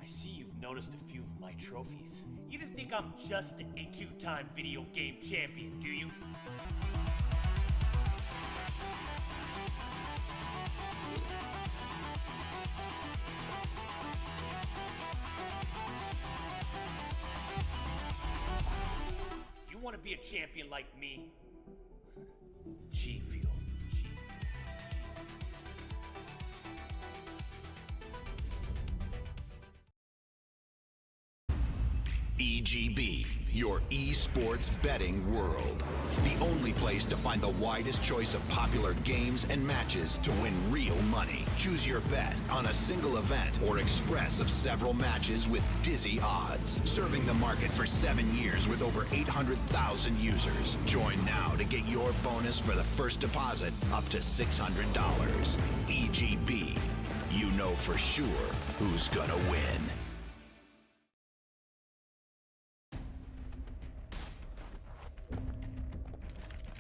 I see you've noticed a few of my trophies. You didn't think I'm just a two-time video game champion, do you? You want to be a champion like me? G Fuel. EGB, your eSports betting world. The only place to find the widest choice of popular games and matches to win real money. Choose your bet on a single event or express of several matches with dizzy odds. Serving the market for 7 years with over 800,000 users. Join now to get your bonus for the first deposit up to $600. EGB, you know for sure who's gonna win.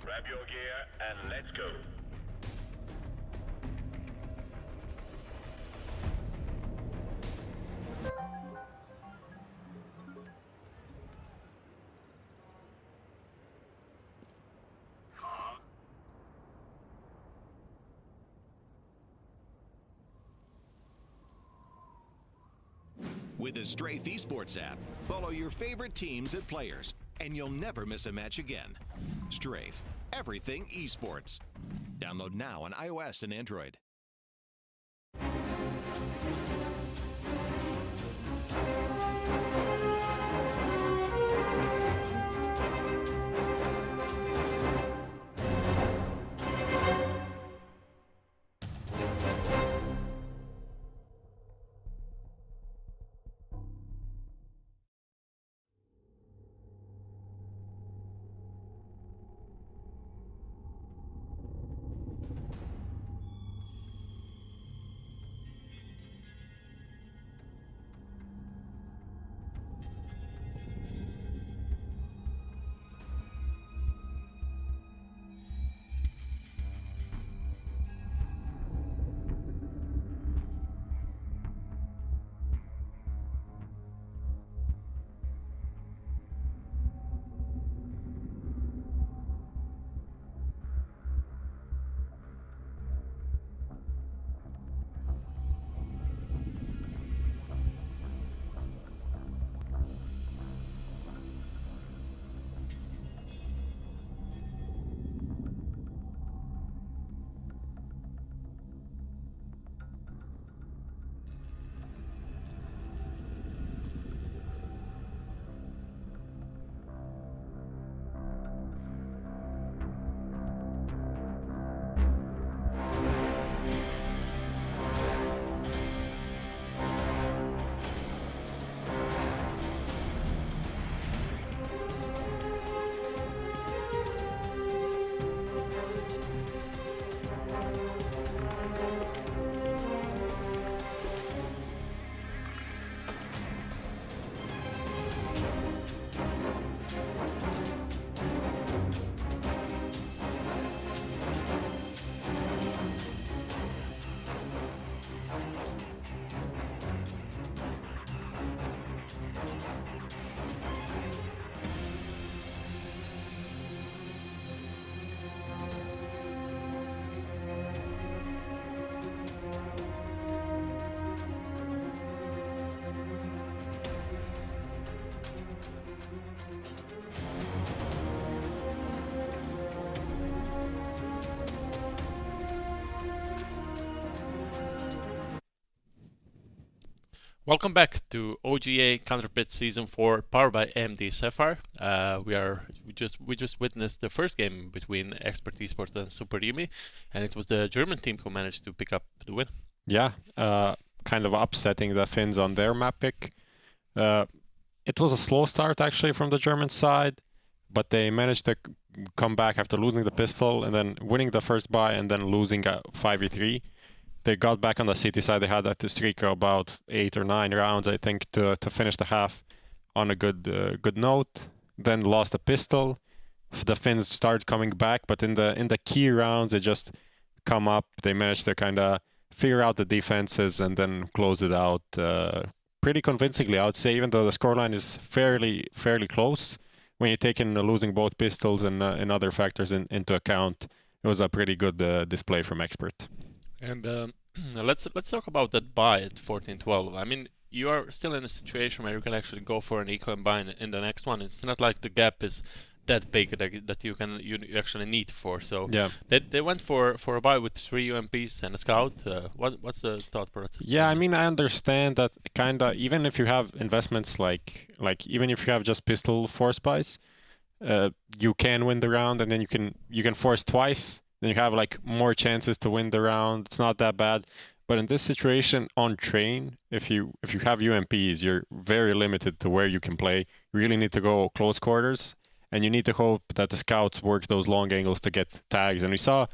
Grab your gear and let's go. With the Strafe eSports app, follow your favorite teams and players, and you'll never miss a match again. Strafe, everything eSports. Download now on iOS and Android. Welcome back to OGA Counter PIT Season 4, powered by AMD Sapphire. We just witnessed the first game between Expert eSport and SuperJymy, and it was the German team who managed to pick up the win. Yeah, kind of upsetting the Finns on their map pick. It was a slow start actually from the German side, but they managed to come back after losing the pistol and then winning the first buy and then losing 5v3. They got back on the city side. They had that streak of about 8 or 9 rounds, I think, to finish the half on a good note. Then lost the pistol. The Finns started coming back, but in the key rounds, they just come up. They managed to kind of figure out the defenses and then close it out pretty convincingly, I would say, even though the scoreline is fairly close. When you take in losing both pistols and other factors into account, it was a pretty good display from Expert. And let's talk about that buy at 14-12. I mean, you are still in a situation where you can actually go for an eco and buy in the next one. It's not like the gap is that big that you actually need for. So yeah, they went for a buy with 3 UMPs and a scout. What's the thought process? Yeah, I mean, I understand that kinda. Even if you have investments like even if you have just pistol force buys, you can win the round, and then you can force twice. Then you have like more chances to win the round. It's not that bad. But in this situation on train, if you have UMPs, you're very limited to where you can play. You really need to go close quarters, and you need to hope that the scouts work those long angles to get tags. And we saw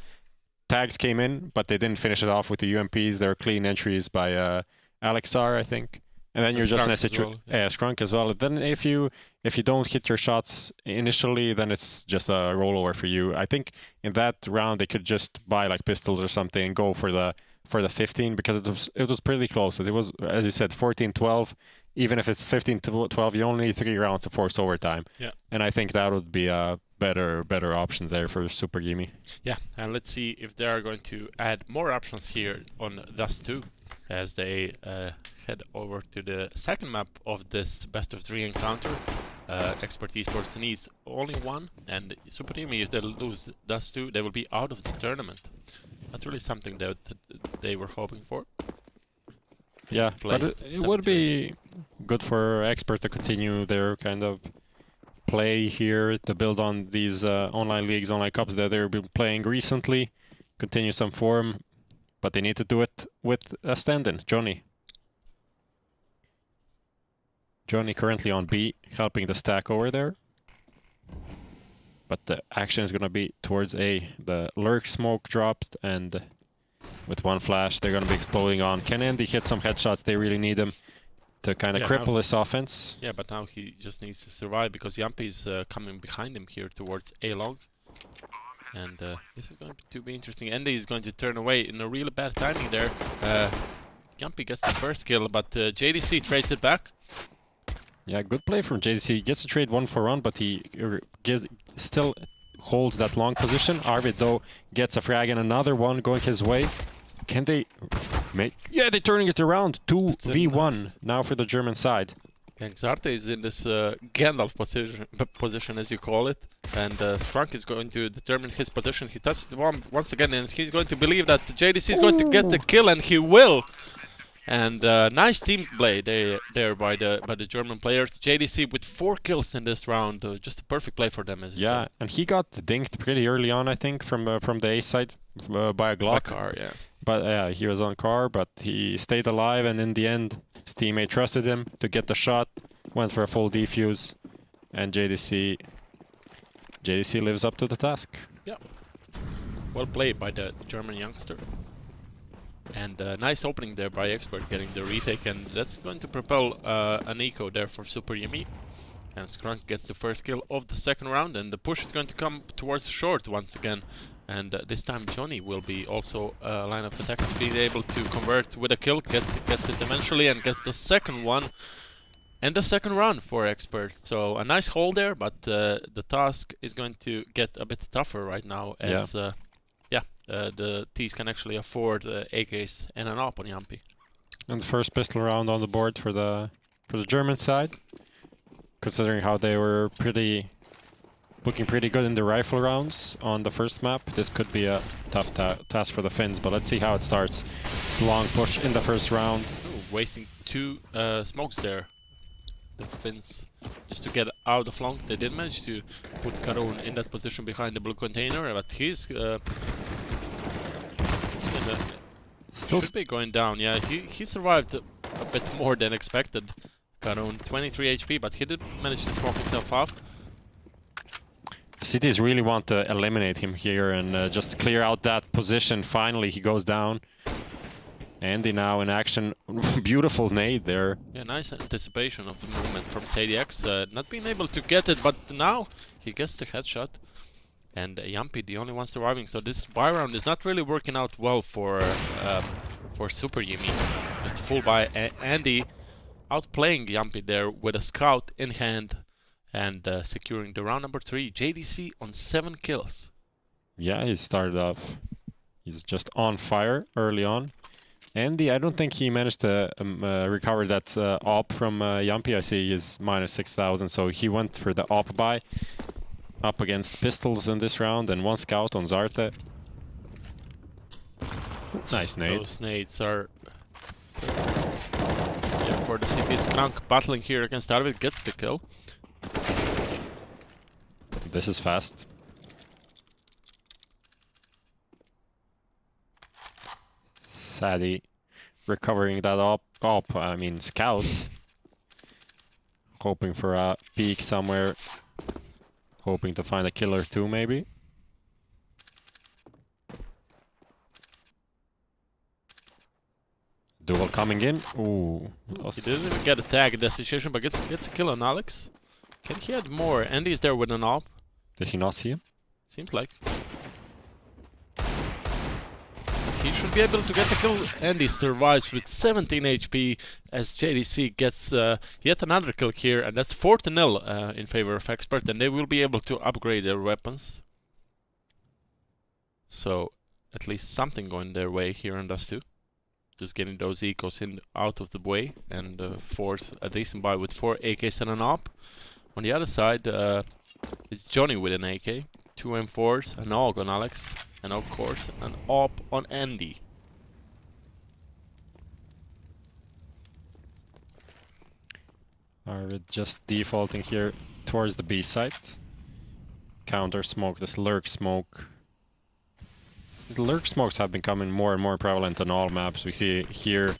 tags came in, but they didn't finish it off with the UMPs. They were clean entries by Alexar, I think. And then you're just in a situation, Skrunk as well. Then if you don't hit your shots initially, then it's just a rollover for you. I think in that round they could just buy like pistols or something and go for the 15, because it was pretty close. It was, as you said, 14-12. Even if it's 15-12, you only need 3 rounds to force overtime. Yeah. And I think that would be a better option there for SuperJymy. Yeah, and let's see if they are going to add more options here on Dust 2 as they head over to the second map of this best of 3 encounter. Expert eSports needs only 1, and SuperJymy, if they lose Dust 2, they will be out of the tournament. Not really something that they were hoping for. Yeah, but it would be good for Expert to continue their kind of play here, to build on these online leagues, online cups that they've been playing recently, continue some form, but they need to do it with a stand-in, Johnny. Johnny currently on B, helping the stack over there. But the action is going to be towards A. The lurk smoke dropped, and with 1 flash, they're going to be exploding on. Can Andy hit some headshots? They really need him to kind of cripple his offense. Yeah, but now he just needs to survive, because Jumpy is coming behind him here towards A long. And this is going to be interesting. Andy is going to turn away in a really bad timing there. Jumpy gets the first kill, but JDC trades it back. Yeah, good play from JDC. He gets to trade 1 for 1, but he still holds that long position. Arvid, though, gets a frag and another one going his way. Can they make... Yeah, they're turning it around. 2v1 now for the German side. And Xarte is in this Gandalf position, as you call it. And Skrunk is going to determine his position. He touched the bomb once again, and he's going to believe that the JDC is going to get the kill, and he will. And nice team play there by the German players. JDC with 4 kills in this round, just a perfect play for them, as you said. And he got dinked pretty early on, I think, from the A side by a Glock. Car, yeah. But yeah, he was on car, but he stayed alive, and in the end, his teammate trusted him to get the shot, went for a full defuse, and JDC lives up to the task. Yeah. Well played by the German youngster. And nice opening there by Expert, getting the retake, and that's going to propel an eco there for SuperJymy. And Skrunk gets the first kill of the second round, and the push is going to come towards short once again. And this time Johnny will be also line of attack and be able to convert with a kill, gets it eventually, and gets the second one. And the second round for Expert. So a nice hold there, but the task is going to get a bit tougher right now, as the T's can actually afford AKs and an AWP on Jumpy. And the first pistol round on the board for the German side, considering how they were looking pretty good in the rifle rounds on the first map. This could be a tough task for the Finns, but let's see how it starts. It's a long push in the first round. Wasting 2 smokes there. The Finns, just to get out of long. They did manage to put Karun in that position behind the blue container, but he's should be going down. Yeah, he survived a bit more than expected. Karun, 23 HP, but he did manage to smoke himself off. Cities really want to eliminate him here and just clear out that position. Finally, he goes down. Andy now in action. Beautiful nade there. Yeah, nice anticipation of the movement from SadyX. Not being able to get it, but now he gets the headshot. And Yampi, the only one surviving. So this buy round is not really working out well for SuperJymy. Just full buy. Andy outplaying Yampi there with a scout in hand and securing the round number 3. JDC on 7 kills. Yeah, he started off. He's just on fire early on. Andy, I don't think he managed to recover that op from Yampi. I see he's minus 6,000, so he went for the op buy. Up against pistols in this round and 1 scout on Zarte. Nice nade. Those nades are for the CT. Skrank battling here against Arvid, gets the kill. This is fast. Sadie recovering that op, I mean scout. Hoping for a peek somewhere. Hoping to find a killer too, maybe. Duel coming in. Ooh. He didn't even get a tag in that situation, but gets a kill on Alex. Can he add more? Andy's there with an op. Did he not see him? Seems like. He should be able to get the kill. Andy survives with 17 HP as JDC gets yet another kill here, and that's 4-0 in favor of Expert, and they will be able to upgrade their weapons. So at least something going their way here on Dust 2. Just getting those ecos in out of the way and force a decent buy with 4 AKs and an op. On the other side, it's Johnny with an AK, 2 M4s, an AUG on Alex, and of course an op on Andy. Arvid just defaulting here towards the B site. Counter smoke, this lurk smoke. These lurk smokes have becoming more and more prevalent on all maps. We see here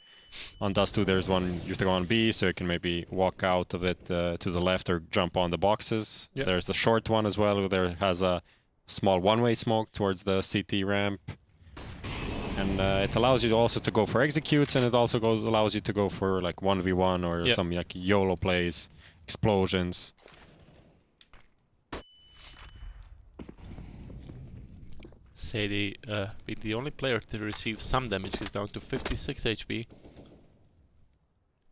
on Dust 2 there's one you have to go on B, so you can maybe walk out of it to the left or jump on the boxes. Yep. There's the short one as well, there has a small one-way smoke towards the CT ramp. And it allows you also to go for executes, and it also allows you to go for like 1v1 or some like YOLO plays, explosions. Sadie being the only player to receive some damage. He's down to 56 HP.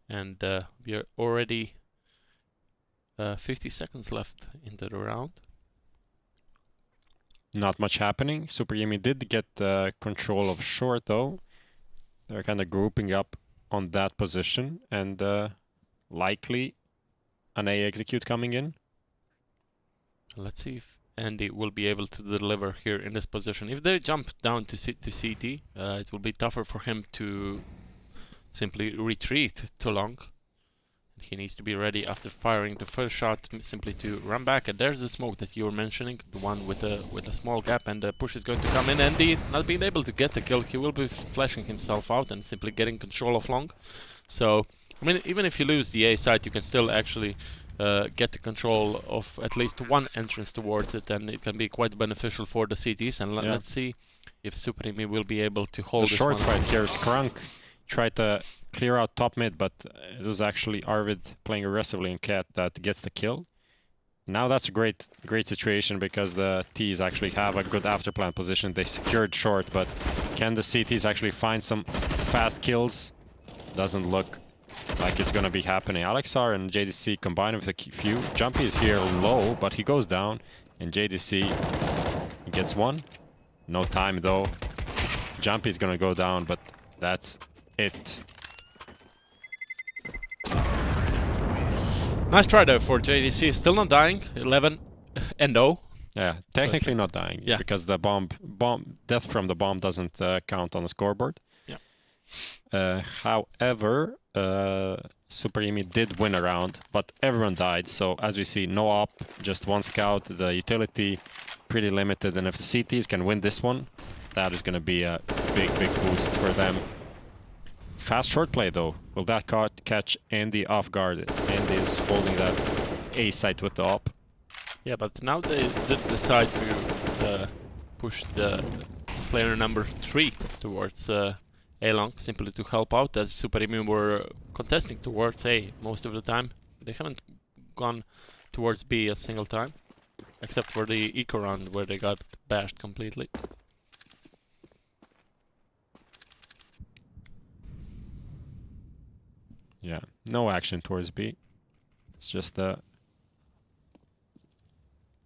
And we are already 50 seconds left into the round. Not much happening. SuperJymy did get control of short though. They're kind of grouping up on that position, and likely an A execute coming in. Let's see if Andy will be able to deliver here in this position. If they jump down to CT, it will be tougher for him to simply retreat too long. He needs to be ready after firing the first shot, simply to run back. And there's the smoke that you were mentioning, the one with a small gap, and the push is going to come in. Andy not being able to get the kill, he will be flashing himself out and simply getting control of long. So, I mean, even if you lose the A site, you can still actually get the control of at least one entrance towards it, and it can be quite beneficial for the CTs. And let's see if SuperJymy will be able to hold the this short one. fight here. Skrank tried to clear out top mid, but it was actually Arvid playing aggressively in Cat that gets the kill. Now that's a great situation because the T's actually have a good afterplan position. They secured short, but can the CTs actually find some fast kills? Doesn't look like it's gonna be happening. Alexar and JDC combined with a few. Jumpy is here low, but he goes down, and JDC gets one. No time though. Jumpy's gonna go down, but that's it. Nice try though for JDC, still not dying, 11 and 0. Yeah, technically not dying, because the bomb death from the bomb doesn't count on the scoreboard. Yeah. However, SuperJymy did win a round, but everyone died. So as we see, no op, just one scout. The utility pretty limited, and if the CTs can win this one, that is going to be a big boost for them. Fast short play though. Will that catch Andy off guard? Andy is holding that A site with the op. Yeah, but now they did decide to push the player number 3 towards A long, simply to help out, as SuperJymy were contesting towards A most of the time. They haven't gone towards B a single time, except for the eco round where they got bashed completely. Yeah, no action towards B. It's just a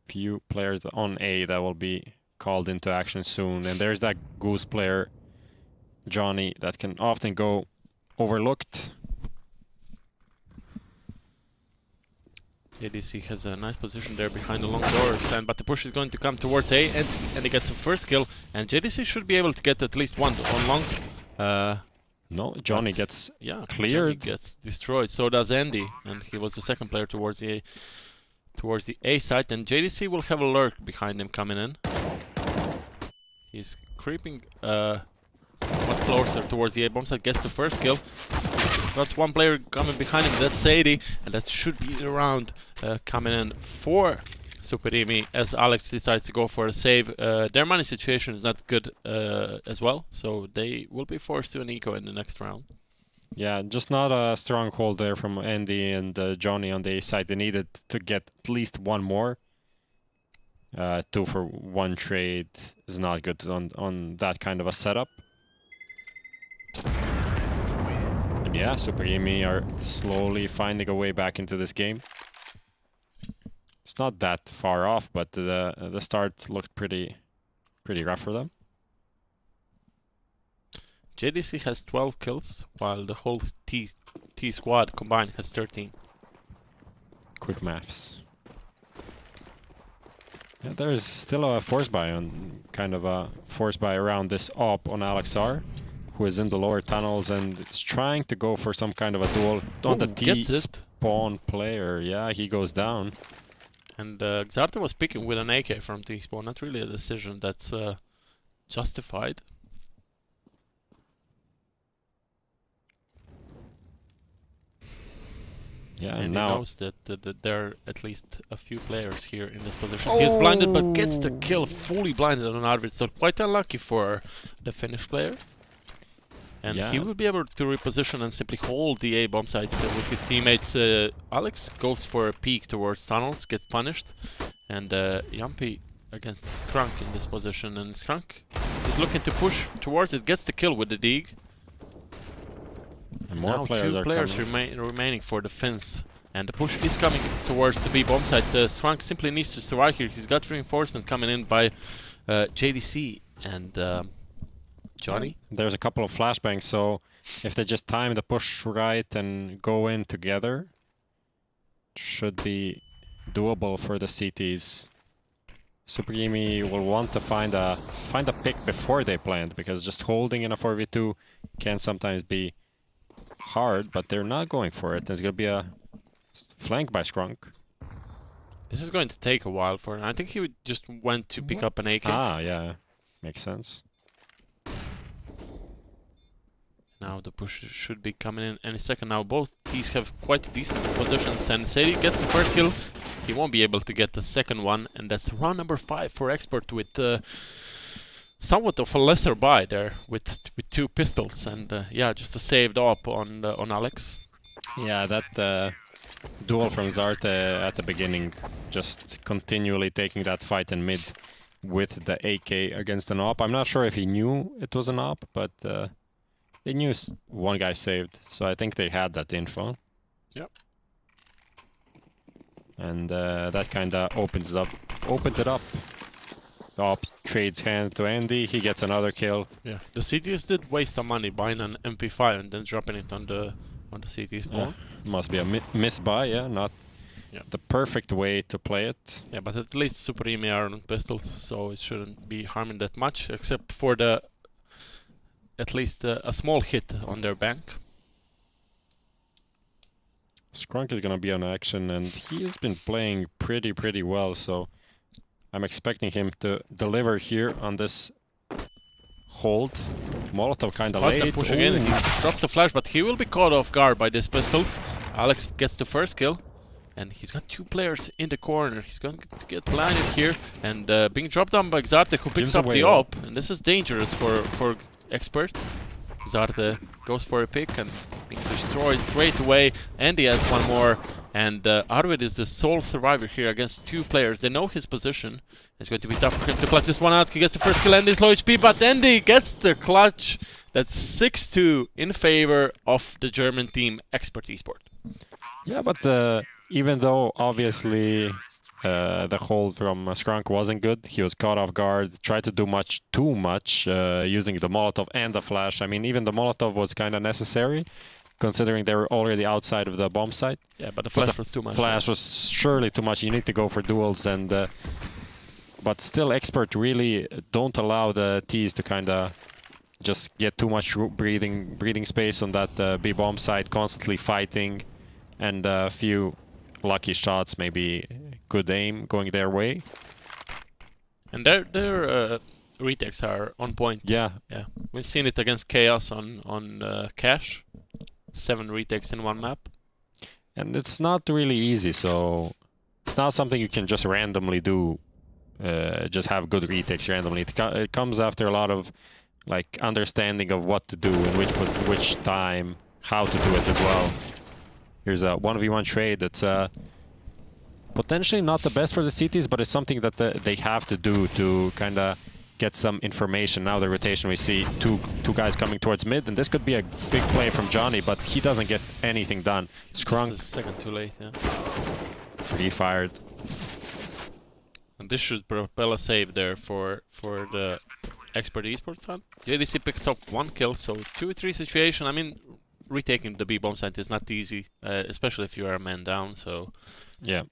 few players on A that will be called into action soon. And there's that Goose player, Johnny, that can often go overlooked. ADC has a nice position there behind the long doors, but the push is going to come towards A, and he gets the first kill. And JDC should be able to get at least one on long. No, Johnny gets cleared. Johnny gets destroyed. So does Andy, and he was the second player towards the A side. And JDC will have a lurk behind him coming in. He's creeping somewhat closer towards the A bomb side. Gets the first kill. He's got one player coming behind him. That's Sadie, and that should be the round coming in for SuperJymy, as Alex decides to go for a save. Their money situation is not good as well, so they will be forced to an eco in the next round. Yeah, just not a strong hold there from Andy and Johnny on the A side. They needed to get at least one more. 2 for 1 trade is not good on that kind of a setup. And yeah, SuperJymy are slowly finding a way back into this game. It's not that far off, but the start looked pretty rough for them. JDC has 12 kills, while the whole T squad combined has 13. Quick maths. Yeah, there's still a force buy on, kind of a force buy around this op on Alexar, who is in the lower tunnels and is trying to go for some kind of a duel on the T spawn player. Yeah, he goes down. And Xarta was picking with an AK from T-Spawn, not really a decision that's justified. Yeah, and now he knows that there are at least a few players here in this position. He is blinded, but gets the kill, fully blinded on Arvid, so quite unlucky for the Finnish player. And he will be able to reposition and simply hold the A bomb site with his teammates. Alex goes for a peek towards tunnels, gets punished, and Jumpy against Skrunk in this position. And Skrunk is looking to push towards it, gets the kill with the dig. And more now players two players remaining for the Finns, and the push is coming towards the B bomb site. Skrunk simply needs to survive here. He's got reinforcement coming in by JDC and Johnny. There's a couple of flashbangs, so if they just time the push right and go in together, should be doable for the CTs. SuperJymy will want to find a pick before they plant, because just holding in a 4v2 can sometimes be hard, but they're not going for it. There's going to be a flank by Skrunk. This is going to take a while for him. I think he just went to pick up an AK. Ah, yeah. Makes sense. Now the push should be coming in any second. Now both teams have quite decent positions, and Sadie gets the first kill. He won't be able to get the second one, and that's round number 5 for Expert with somewhat of a lesser buy there with 2 pistols, and yeah, just a saved op on Alex. Yeah, that duel from Zarte at the beginning, just continually taking that fight in mid with the AK against an op. I'm not sure if he knew it was an op, but they knew one guy saved, so I think they had that info. Yep. And that kind of opens it up. The op trades hand to Andy. He gets another kill. Yeah, the CTs did waste some money buying an MP5 and then dropping it on the CT spawn. Must be a misbuy, yeah, not the perfect way to play it. Yeah, but at least SuperJymy are on pistols, so it shouldn't be harming that much, except for the at least a small hit on their bank. Skrunk is gonna be on action, and he has been playing pretty well, so I'm expecting him to deliver here on this hold. Molotov kind of Spots late. and push again. Ooh. He drops the flash, but he will be caught off guard by these pistols. Alex gets the first kill, and he's got 2 players in the corner. He's going to get blinded here, and being dropped down by Xarte, who picks Gives up away the all. op, and this is dangerous for Expert. Xarte goes for a pick and being destroyed straight away. Andy has one more, and Arvid is the sole survivor here against 2 players. They know his position. It's going to be tough for him to clutch this one out. He gets the first kill. Andy's low HP, but Andy gets the clutch. That's 6-2 in favor of the German team, Expert eSport. Yeah, but even though obviously the hold from Skrunk wasn't good, he was caught off guard, tried to do too much using the Molotov and the flash. I mean, even the Molotov was kind of necessary, considering they were already outside of the bomb site. Yeah, but the flash was too much. Flash was surely too much. You need to go for duels, and but still, Expert really don't allow the T's to kind of just get too much breathing space on that B bomb site, constantly fighting, and a few lucky shots, maybe good aim going their way. And their retakes are on point. Yeah, Yeah, we've seen it against Chaos on Cash. 7 retakes in one map. and it's not really easy, so it's not something you can just randomly do. Just have good retakes randomly. It comes after a lot of like understanding of what to do and which time, how to do it as well. Here's a 1v1 trade that's potentially not the best for the CTs, but it's something that they have to do to kind of get some information. Now the rotation, we see two guys coming towards mid, and this could be a big play from Johnny, but he doesn't get anything done. Skrunk, Just a second too late, yeah. pre-fired. And this should propel a save there for the Expert eSports side. JDC picks up 1 kill, so 2-3 situation. I mean, retaking the B bomb site is not easy, especially if you are a man down, so... Yeah.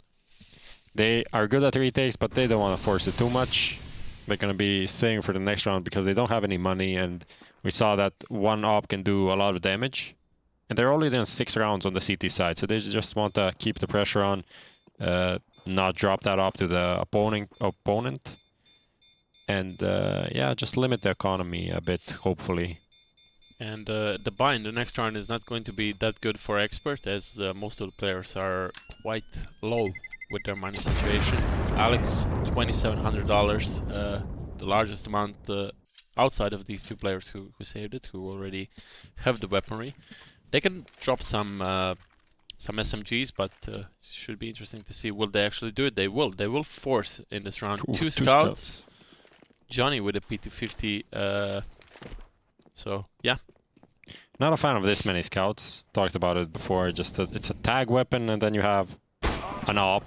They are good at retakes, but they don't want to force it too much. They're going to be saving for the next round because they don't have any money, and we saw that one op can do a lot of damage. And they're already in 6 rounds on the CT side, so they just want to keep the pressure on, not drop that op to the opponent. And yeah, just limit the economy a bit, hopefully. And the buy in the next round is not going to be that good for Expert, as most of the players are quite low with their money situation. Alex, $2,700, the largest amount outside of these 2 players who saved it, who already have the weaponry. They can drop some SMGs, but it should be interesting to see, will they actually do it? They will. They will force in this round. Ooh, 2 scouts. Johnny with a P250. So, yeah. Not a fan of this many scouts. Talked about it before. Just it's a tag weapon, and then you have an op,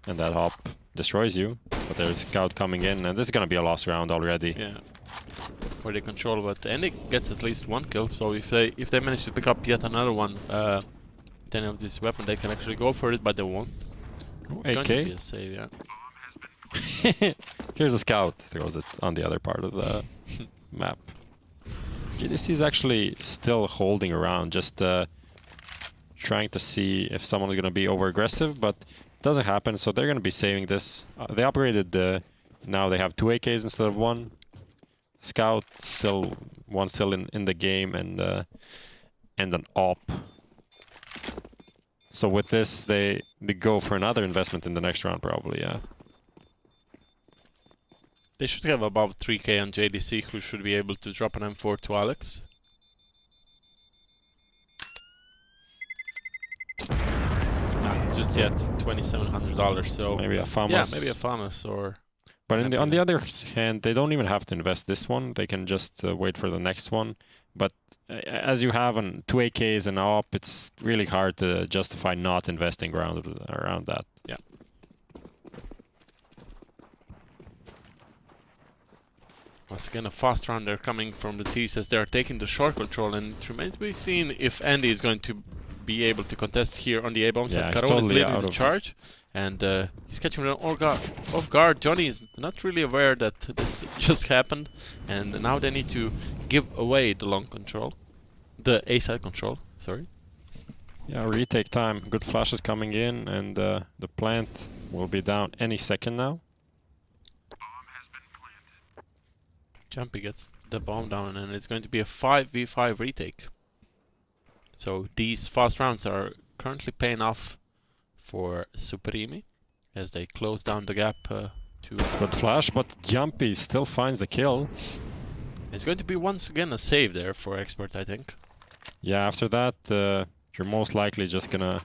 and that op destroys you. But there's a scout coming in, and this is gonna be a lost round already. Yeah. For the control, but Andy gets at least 1 kill. So if they manage to pick up yet another one, then of this weapon, they can actually go for it, but they won't. It's going to be a save, yeah. Here's a scout. Throws it on the other part of the map. GDC is actually still holding around, just trying to see if someone's going to be over-aggressive, but it doesn't happen, so they're going to be saving this. They upgraded, now they have 2 AKs instead of 1. Scout, one still in the game, and an op. So with this, they go for another investment in the next round, probably, yeah. They should have above 3k on JDC, who should be able to drop an M4 to Alex. Not just yet, $2,700. So maybe a FAMAS. Yeah, maybe a FAMAS or. But on the other hand, they don't even have to invest this one. They can just wait for the next one. But as you have on 2 AKs and op, it's really hard to justify not investing around that. Yeah. Once again, a fast round there coming from the T's as they are taking the short control, and it remains to be seen if Andy is going to be able to contest here on the A-bomb side. Yeah, Caron is leading the charge, and he's catching them off guard. Johnny is not really aware that this just happened, and now they need to give away the long control, the A-side control, sorry. Yeah, retake time. Good flashes coming in, and the plant will be down any second now. Jumpy gets the bomb down, and it's going to be a 5v5 retake. So these fast rounds are currently paying off for SuperJymy as they close down the gap to... Good flash, but Jumpy still finds the kill. It's going to be once again a save there for Expert, I think. Yeah, after that, you're most likely just gonna...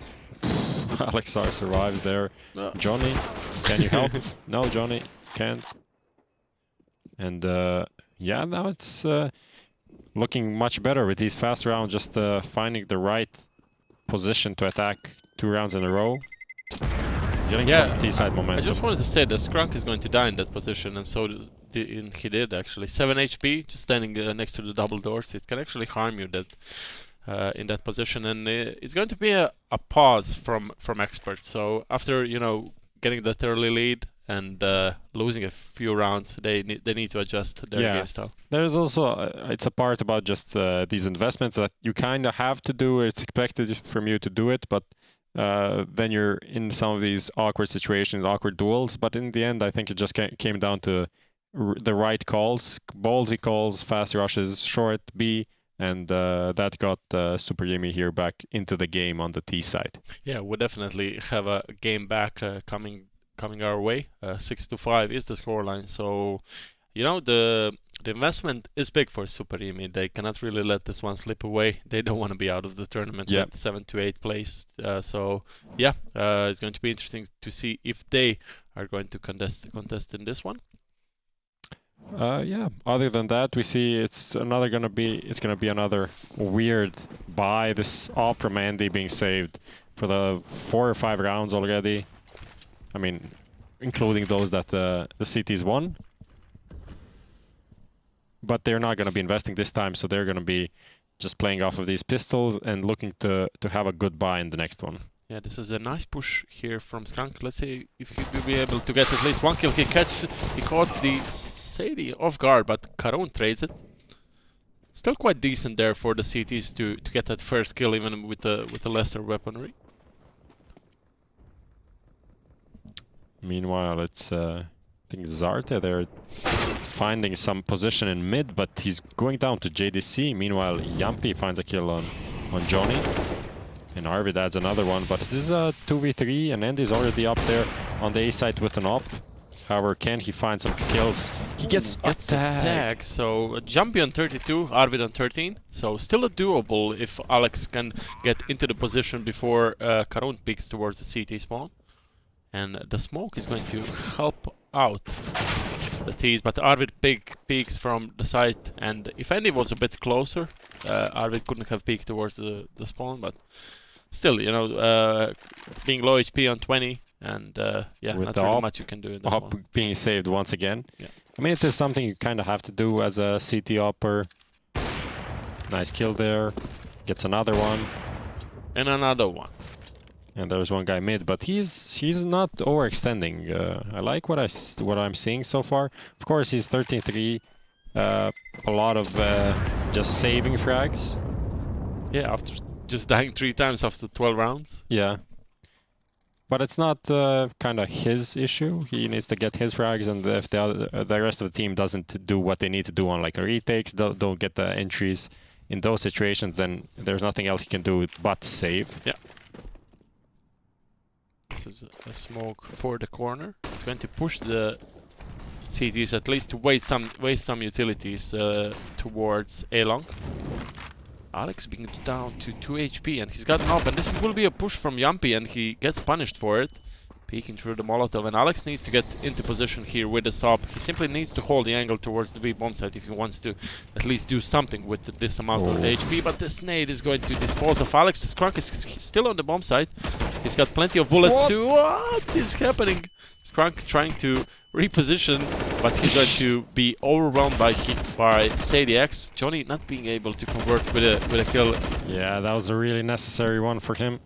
Alexar survives there. Johnny, can you help? No, Johnny, can't. And yeah, now it's looking much better with these fast rounds, just finding the right position to attack 2 rounds in a row. Getting some T-side momentum. I just wanted to say that Skrunk is going to die in that position, and so he did actually. 7 HP, just standing next to the double doors. It can actually harm you that in that position, and it's going to be a pause from Expert. So after, you know, getting that early lead and losing a few rounds, they need to adjust their game style. There's also it's a part about just these investments that you kind of have to do. It's expected from you to do it, but then you're in some of these awkward situations, awkward duels. But in the end, I think it just came down to the right calls, ballsy calls, fast rushes, short B, and that got SuperJymy here back into the game on the T side. Yeah, we'll definitely have a game back coming our way. 6-5 is the scoreline. So, you know, the investment is big for SuperJymy. They cannot really let this one slip away. They don't want to be out of the tournament at 7-8 place. So yeah, it's going to be interesting to see if they are going to contest in this one. Yeah. Other than that, we see it's gonna be another weird buy. This off from AMD being saved for the 4 or 5 rounds already. I mean, including those that the CTs won. But they're not going to be investing this time, so they're going to be just playing off of these pistols and looking to have a good buy in the next one. Yeah, this is a nice push here from Skrunk. Let's see if he will be able to get at least 1 kill. He caught the Sadie off guard, but Karun trades it. Still quite decent there for the CTs to get that first kill, even with the lesser weaponry. Meanwhile, it's I think Zarte there finding some position in mid, but he's going down to JDC. Meanwhile, Jumpy finds a kill on Johnny. And Arvid adds another one, but it is a 2v3, and Andy's already up there on the A side with an op. However, can he find some kills? He gets the tag. So Jumpy on 32, Arvid on 13. So still a doable if Alex can get into the position before Karun peeks towards the CT spawn. And the smoke is going to help out the T's, but Arvid peeks from the side, and if Andy was a bit closer, Arvid couldn't have peeked towards the spawn, but still, you know, being low HP on 20, and yeah, with not the really much you can do in this op one. being saved once again. Yeah. I mean, it is something you kind of have to do as a CT opper. Nice kill there. Gets another one. And another one. And there's one guy mid, but he's not overextending. I like what I'm seeing so far. Of course, he's 13-3. A lot of just saving frags. Yeah, after just dying 3 times after 12 rounds. Yeah. But it's not kind of his issue. He needs to get his frags, and if the rest of the team doesn't do what they need to do on like retakes, don't get the entries in those situations, then there's nothing else he can do but save. Yeah. This is a smoke for the corner. It's going to push the CTs at least to waste some utilities towards A-Long. Alex being down to 2 HP, and he's got an up, and this will be a push from Jumpy, and he gets punished for it. Peeking through the Molotov, and Alex needs to get into position here with the stop. He simply needs to hold the angle towards the B bomb site if he wants to at least do something with this amount of HP, but the nade is going to dispose of Alex. Skrunk is still on the bomb site. He's got plenty of bullets too. What is happening? Skrunk trying to reposition, but he's going to be overwhelmed by Sadie X. Johnny not being able to convert with a kill. Yeah, that was a really necessary one for him.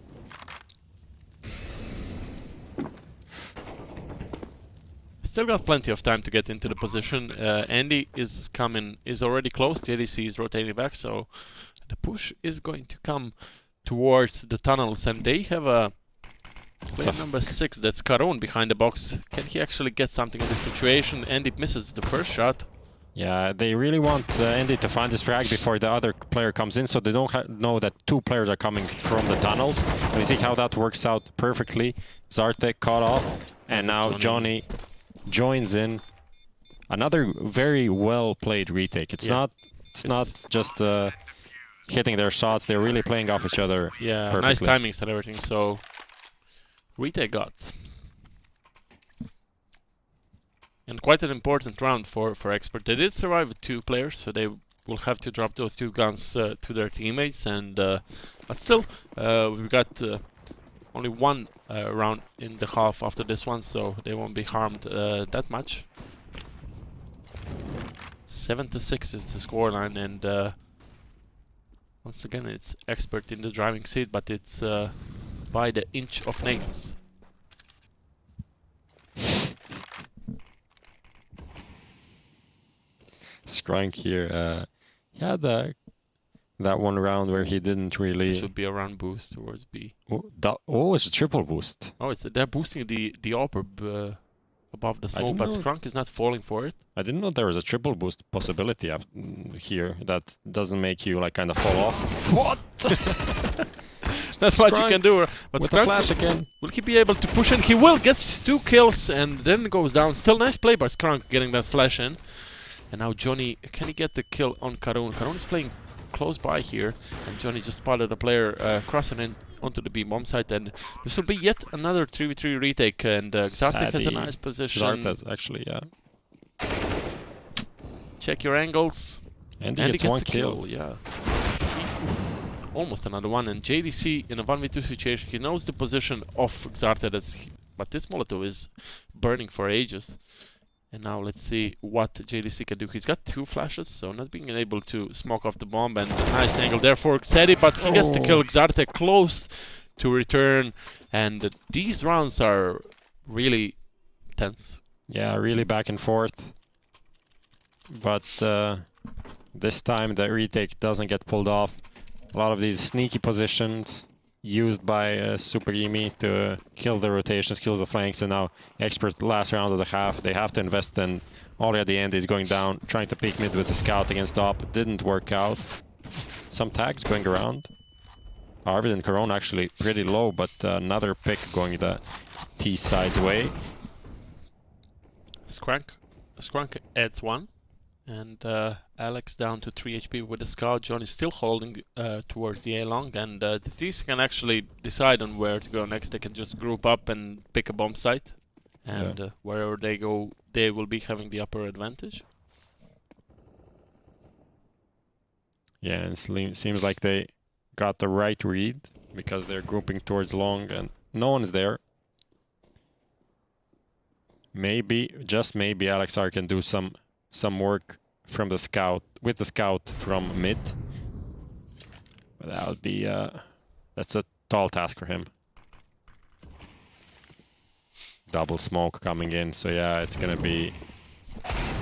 Still got plenty of time to get into the position. Andy is already close. JDC is rotating back, so the push is going to come towards the tunnels, and they have a player number 6, that's Caron, behind the box. Can he actually get something in this situation? Andy misses the first shot. Yeah, they really want Andy to find this frag before the other player comes in, so they don't know that 2 players are coming from the tunnels. And we see how that works out perfectly. Zartek caught off, and now Johnny joins in. Another very well played retake. It's not just hitting their shots. They're really playing off each other. Yeah, perfectly. nice timings and everything. So retake got. And quite an important round for Expert. They did survive with 2 players, so they will have to drop those 2 guns to their teammates. And but still, we've got only 1 round in the half after this one, so they won't be harmed that much. 7-6 is the scoreline, and once again it's Expert in the driving seat, but it's by the inch of nails. Skrunk here, he had that one round where he didn't really... This should be a round boost towards B. Oh, it's a triple boost. Oh, they're boosting the orb above the smoke, but Skrunk is not falling for it. I didn't know there was a triple boost possibility here that doesn't make you like kind of fall off. What? That's what you can do. But with the flash Skrunk again. will he be able to push in? He will get 2 kills and then goes down. Still nice play by Skrunk getting that flash in. And now Johnny, can he get the kill on Caron? Caron is playing close by here, and Johnny just spotted a player crossing in onto the B bomb site, and this will be yet another 3v3 retake, and Zartek has a nice position. Zartek, actually, yeah. Check your angles. And he gets 1 kill. Yeah. Almost another one, and JDC in a 1v2 situation, he knows the position of Zartek, but this Molotov is burning for ages. And now let's see what JDC can do. He's got 2 flashes, so not being able to smoke off the bomb, and a nice angle there for Xeri, but he gets to kill Zartek close to return. And these rounds are really tense. Yeah, really back and forth. But this time the retake doesn't get pulled off. A lot of these sneaky positions used by SuperJymy to kill the rotations, kill the flanks, and now Expert last round of the half, they have to invest in. Already Andy is going down, trying to peek mid with the scout against op. Didn't work out. Some tags going around. Arvid and Caron actually pretty low, but another pick going the T side's way. Skrunk adds 1. And Alex down to 3 HP with the scout. John is still holding towards the A long, and these can actually decide on where to go next. They can just group up and pick a bomb site, and wherever they go, they will be having the upper advantage. Yeah, and it seems like they got the right read because they're grouping towards long, and no one is there. Maybe, just maybe, Alex R can do some work from the scout, with the scout from mid. But that would be, that's a tall task for him. Double smoke coming in, so yeah, it's gonna be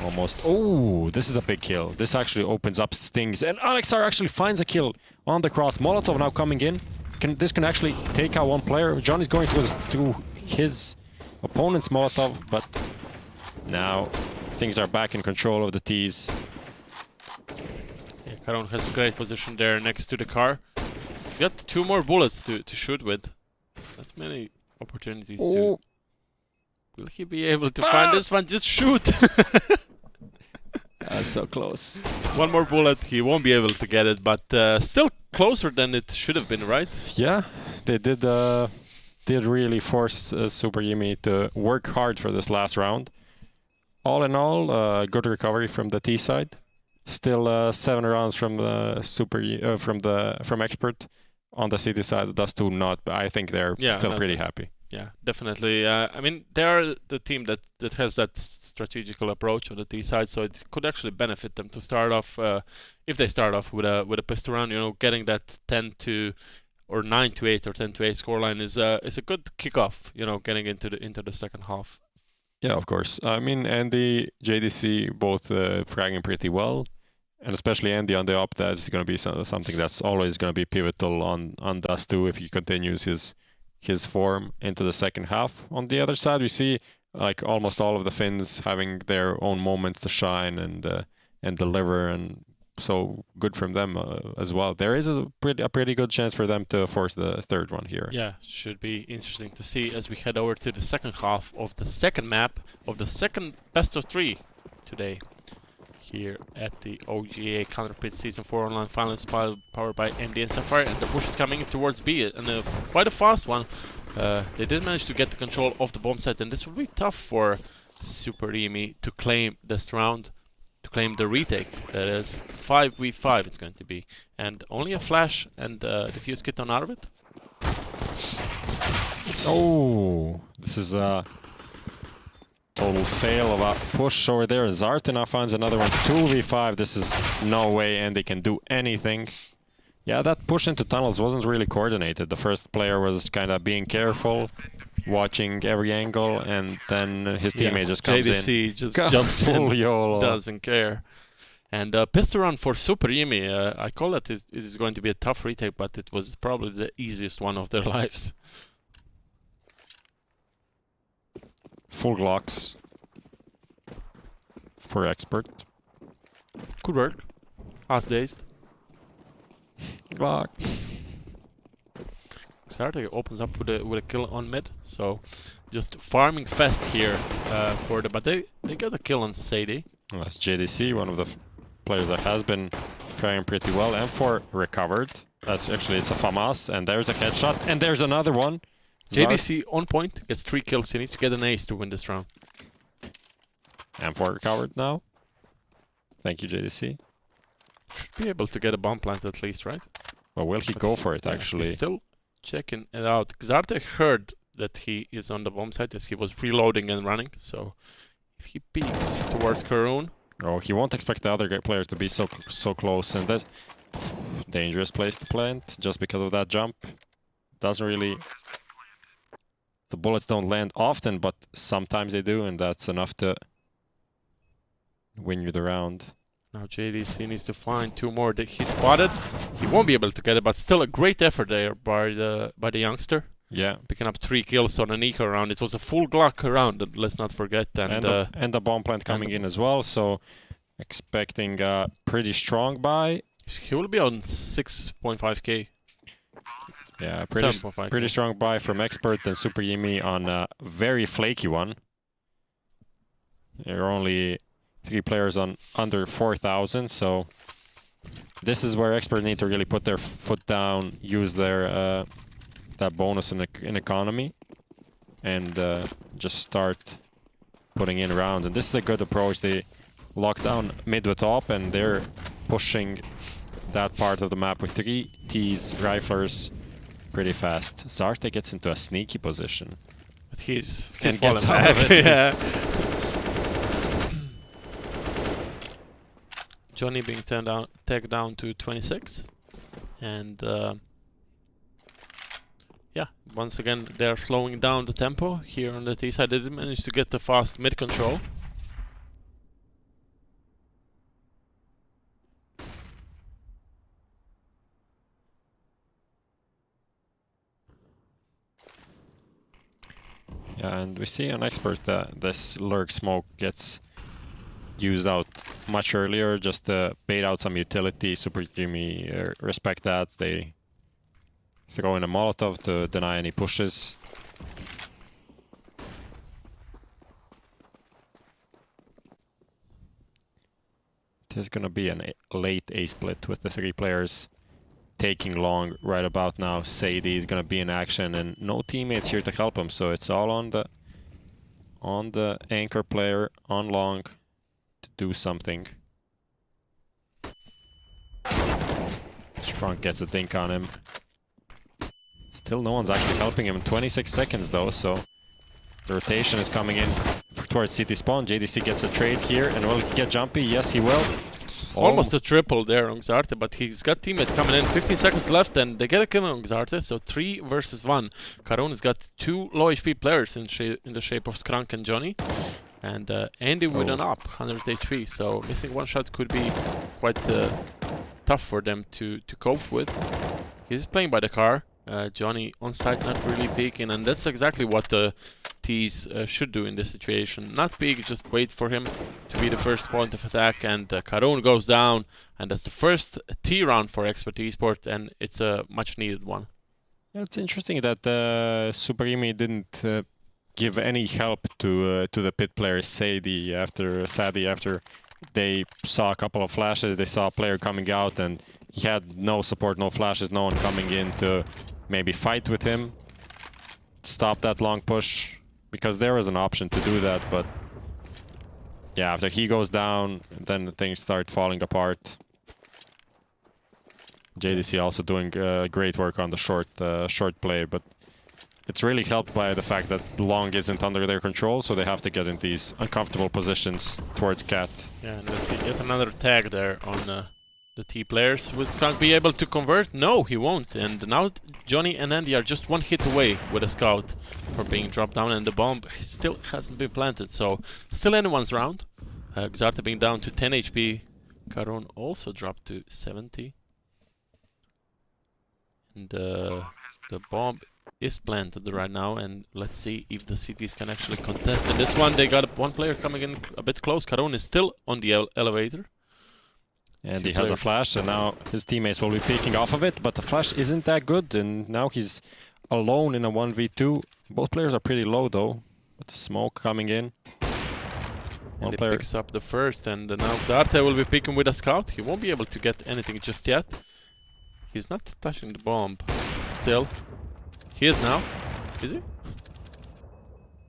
almost... Oh, this is a big kill. This actually opens up stings, and Alexar actually finds a kill on the cross. Molotov now coming in. This can actually take out 1 player. John is going to his opponent's Molotov, but now things are back in control of the T's. Yeah, Caron has a great position there next to the car. He's got 2 more bullets to shoot with. Not many opportunities to... Will he be able to find this one? Just shoot! So close. 1 more bullet, he won't be able to get it, but still closer than it should have been, right? Yeah, they did really force SuperJymy to work hard for this last round. All in all, good recovery from the T side. Still 7 rounds from the from Expert. On the City side, thus 2 not, but I think they're still pretty happy. Yeah, definitely. I mean, they are the team that has that strategical approach on the T side, so it could actually benefit them to start off, if they start off with a pistol round. You know, getting that 10-8 or 9-8 or 10-8 scoreline is a good kickoff. You know, getting into the second half. Yeah, of course. I mean, Andy, JDC both fragging pretty well. And especially Andy on the up, that is going to be something that's always going to be pivotal on Dust 2 if he continues his form into the second half. On the other side, we see like almost all of the Finns having their own moments to shine and deliver, and so good from them as well. There is a pretty good chance for them to force the third one here. Yeah, should be interesting to see as we head over to the second half of the second map of the second best of 3 today. Here at the OGA Counter PIT Season 4 Online Finals, powered by AMD and Sapphire, and the push is coming towards B, and quite a fast one. They did manage to get the control of the bomb site, and this will be tough for SuperJymy to claim this round, to claim the retake. That is 5v5 it's going to be, and only a flash and defuse kit on out of it. Oh, this is a total fail of a push over there. Zarte now finds another one. 2v5. This is no way Andy can do anything. Yeah, that push into tunnels wasn't really coordinated. The first player was kind of being careful, watching every angle, and then his teammate just comes JDC in. just jumps in, YOLO. doesn't care. And pistol run for SuperJymy. I call that it is going to be a tough retake, but it was probably the easiest one of their lives. Full Glocks for Expert. Good work. Fast dazed. Glocks. Zarte opens up with a kill on mid, so just farming fast here for the. But they got a kill on Sadie. Well, that's JDC, one of the players that has been faring pretty well. M4 recovered. That's actually, it's a FAMAS, and there's a headshot, and there's another one. JDC on point, gets 3 kills. He needs to get an ace to win this round. M4 recovered now. Thank you, JDC. Should be able to get a bomb plant at least, right? Well, will he go for it, actually? He's still checking it out. Zarte heard that he is on the bomb site as he was reloading and running. So if he peeks towards Karun. Oh, he won't expect the other player to be so close, and that's dangerous place to plant just because of that jump. Doesn't really. The bullets don't land often, but sometimes they do, and that's enough to win you the round. Now JDC needs to find 2 more that he spotted. He won't be able to get it, but still a great effort there by the youngster. Yeah, picking up 3 kills on an eco round. It was a full Glock round, let's not forget. And the bomb plant coming in as well, so expecting a pretty strong buy. He will be on 6.5k. Yeah, pretty strong buy from Expert and SuperJymy on a very flaky one. There are only 3 players on under 4,000, so this is where Expert need to really put their foot down, use their that bonus in economy, and just start putting in rounds. And this is a good approach. They lock down mid with top, and they're pushing that part of the map with 3 Ts, riflers, pretty fast. Zarte gets into a sneaky position. But he's and fallen gets back. out of it. Yeah. Johnny being tagged down to 26. And yeah, once again they're slowing down the tempo here on the T side. They did manage to get the fast mid control. Yeah, and we see on Expert that this lurk smoke gets used out much earlier just to bait out some utility. SuperJymy respect that. They throw in a Molotov to deny any pushes. It is going to be a late A split with the 3 players taking long right about now. Sadie is going to be in action and no teammates here to help him, so it's all on the anchor player on long to do something. Strong gets a dink on him. Still no one's actually helping him. 26 seconds though, so the rotation is coming in towards city spawn. JDC gets a trade here, and will he get jumpy? Yes, he will. Almost a triple there on Zarte, but he's got teammates coming in. 15 seconds left, and they get a kill on Zarte, so 3 versus 1. Karun has got 2 low HP players in the shape of Skrank and Johnny. And Andy with an up, 100 HP, so missing one shot could be quite tough for them to cope with. He's playing by the car. Johnny on site, not really peeking, and that's exactly what the T's should do in this situation. Not peek, just wait for him to be the first point of attack, and Karun goes down, and that's the first T round for Expert eSport, and it's a much needed one. Yeah, it's interesting that SuperJymy didn't give any help to the pit players. Sadie after they saw a couple of flashes, they saw a player coming out, and he had no support, no flashes, no one coming in to maybe fight with him, stop that long push, because there was an option to do that, but yeah, after he goes down, then things start falling apart. JDC also doing great work on the short play, but it's really helped by the fact that long isn't under their control, so they have to get in these uncomfortable positions towards Cat. Yeah, and let's see, yet another tag there on the T players. Will Skunk be able to convert? No, he won't. And now Johnny and Andy are just one hit away with a scout for being dropped down, and the bomb still hasn't been planted. So still anyone's round. Xarte being down to 10 HP. Karun also dropped to 70. And the bomb is planted right now, and let's see if the CTs can actually contest. In this one, they got one player coming in a bit close. Karun is still on the elevator. And he has a flash, and now his teammates will be peeking off of it, but the flash isn't that good, and now he's alone in a 1v2. Both players are pretty low though, with the smoke coming in. And he picks up the first, and now Xarte will be picking with a scout. He won't be able to get anything just yet. He's not touching the bomb still. He is now. Is he?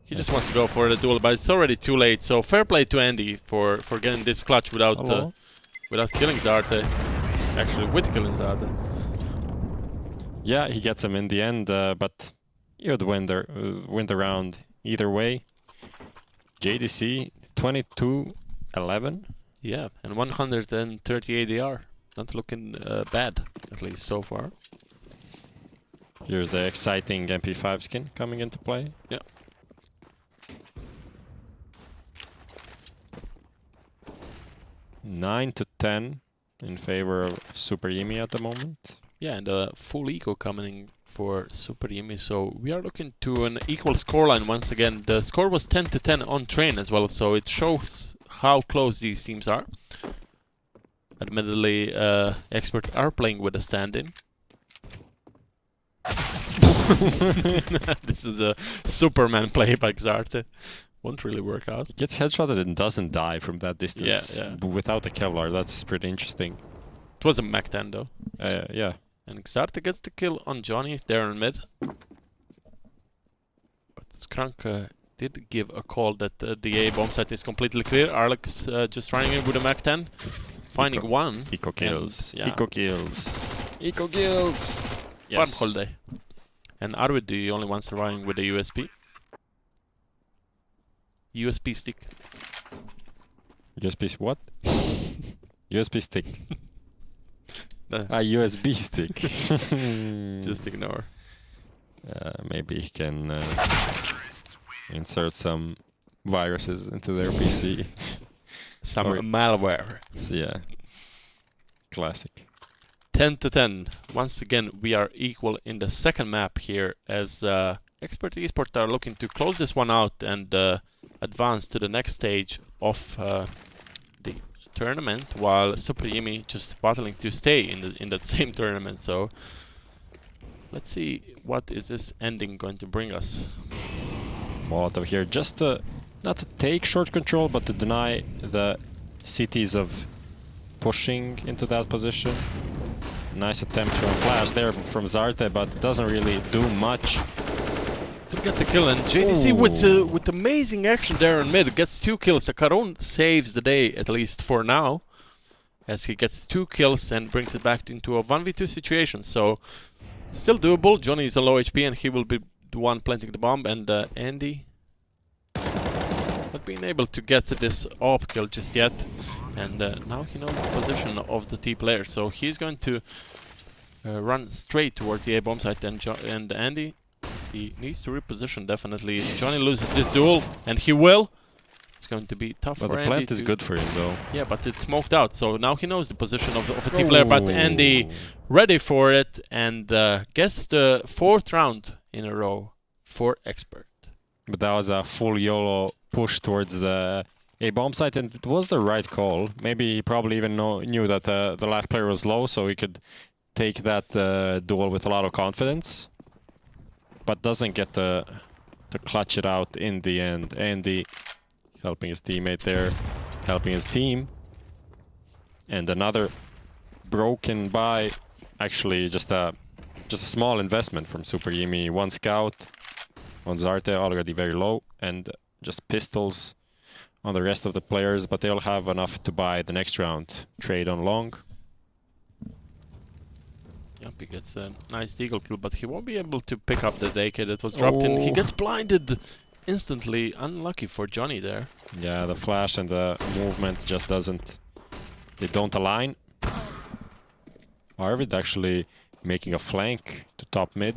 He just wants to go for the duel, but it's already too late. So fair play to Andy for getting this clutch without killing Xarte. Actually, with killing Xarte. Yeah, he gets him in the end, but he would win the round either way. JDC 22-11. Yeah, and 130 ADR. Not looking bad, at least so far. Here's the exciting MP5 skin coming into play. Yeah. Nine to 10 in favor of SuperJymy at the moment. Yeah, and a full eco coming for SuperJymy, so we are looking to an equal scoreline once again. The score was 10-10 on train as well, so it shows how close these teams are. Admittedly, Experts are playing with a stand-in. This is a Superman play by Xarte. Won't really work out. He gets headshotted and doesn't die from that distance. Yeah. Without the Kevlar, that's pretty interesting. It was a Mac 10 though. Yeah. And Xarte gets the kill on Johnny there in mid. But Skrank did give a call that the A bomb site is completely clear. Alex just running in with a Mac 10. Finding one. Eco kills. Yeah. Eco kills. Eco kills. Yes. Fun holiday. And Arvid the only one surviving with a USB. USB stick. USB what? USB stick. A USB stick. Just ignore. Maybe he can insert some viruses into their PC. Some malware. So yeah. Classic. 10-10. Once again, we are equal in the second map here, as Expert eSport are looking to close this one out and advance to the next stage of the tournament, while SuperJymy just battling to stay in that same tournament. So let's see what is this ending going to bring us. Molotov here, just not to take short control, but to deny the CTs of pushing into that position. Nice attempt from flash there from Xarte, but doesn't really do much. So gets a kill, and JDC with amazing action there in mid gets 2 kills. Karun saves the day, at least for now, as he gets 2 kills and brings it back into a 1v2 situation. So still doable. Johnny is a low HP, and he will be the one planting the bomb, and Andy not being able to get this AWP kill just yet. And now he knows the position of the T player, so he's going to run straight towards the A bomb site. And Andy, he needs to reposition definitely. Johnny loses this duel, and he will. It's going to be tough But for the Andy plant is to- good for him, though. Yeah, but it's smoked out, so now he knows the position of the team player. But Andy ready for it, and gets the 4th round in a row for Expert. But that was a full YOLO push towards the A bomb site, and it was the right call. Maybe he probably even knew that the last player was low, so he could take that duel with a lot of confidence. But doesn't get to clutch it out in the end. Andy helping his teammate there, helping his team. And another broken by, actually just a small investment from SuperJymy. 1 scout on Zarte, already very low, and just pistols on the rest of the players, but they'll have enough to buy the next round. Trade on long. Yep, he gets a nice deagle kill, but he won't be able to pick up the AK that was dropped in. He gets blinded instantly. Unlucky for Johnny there. Yeah, the flash and the movement just doesn't... They don't align. Arvid actually making a flank to top mid.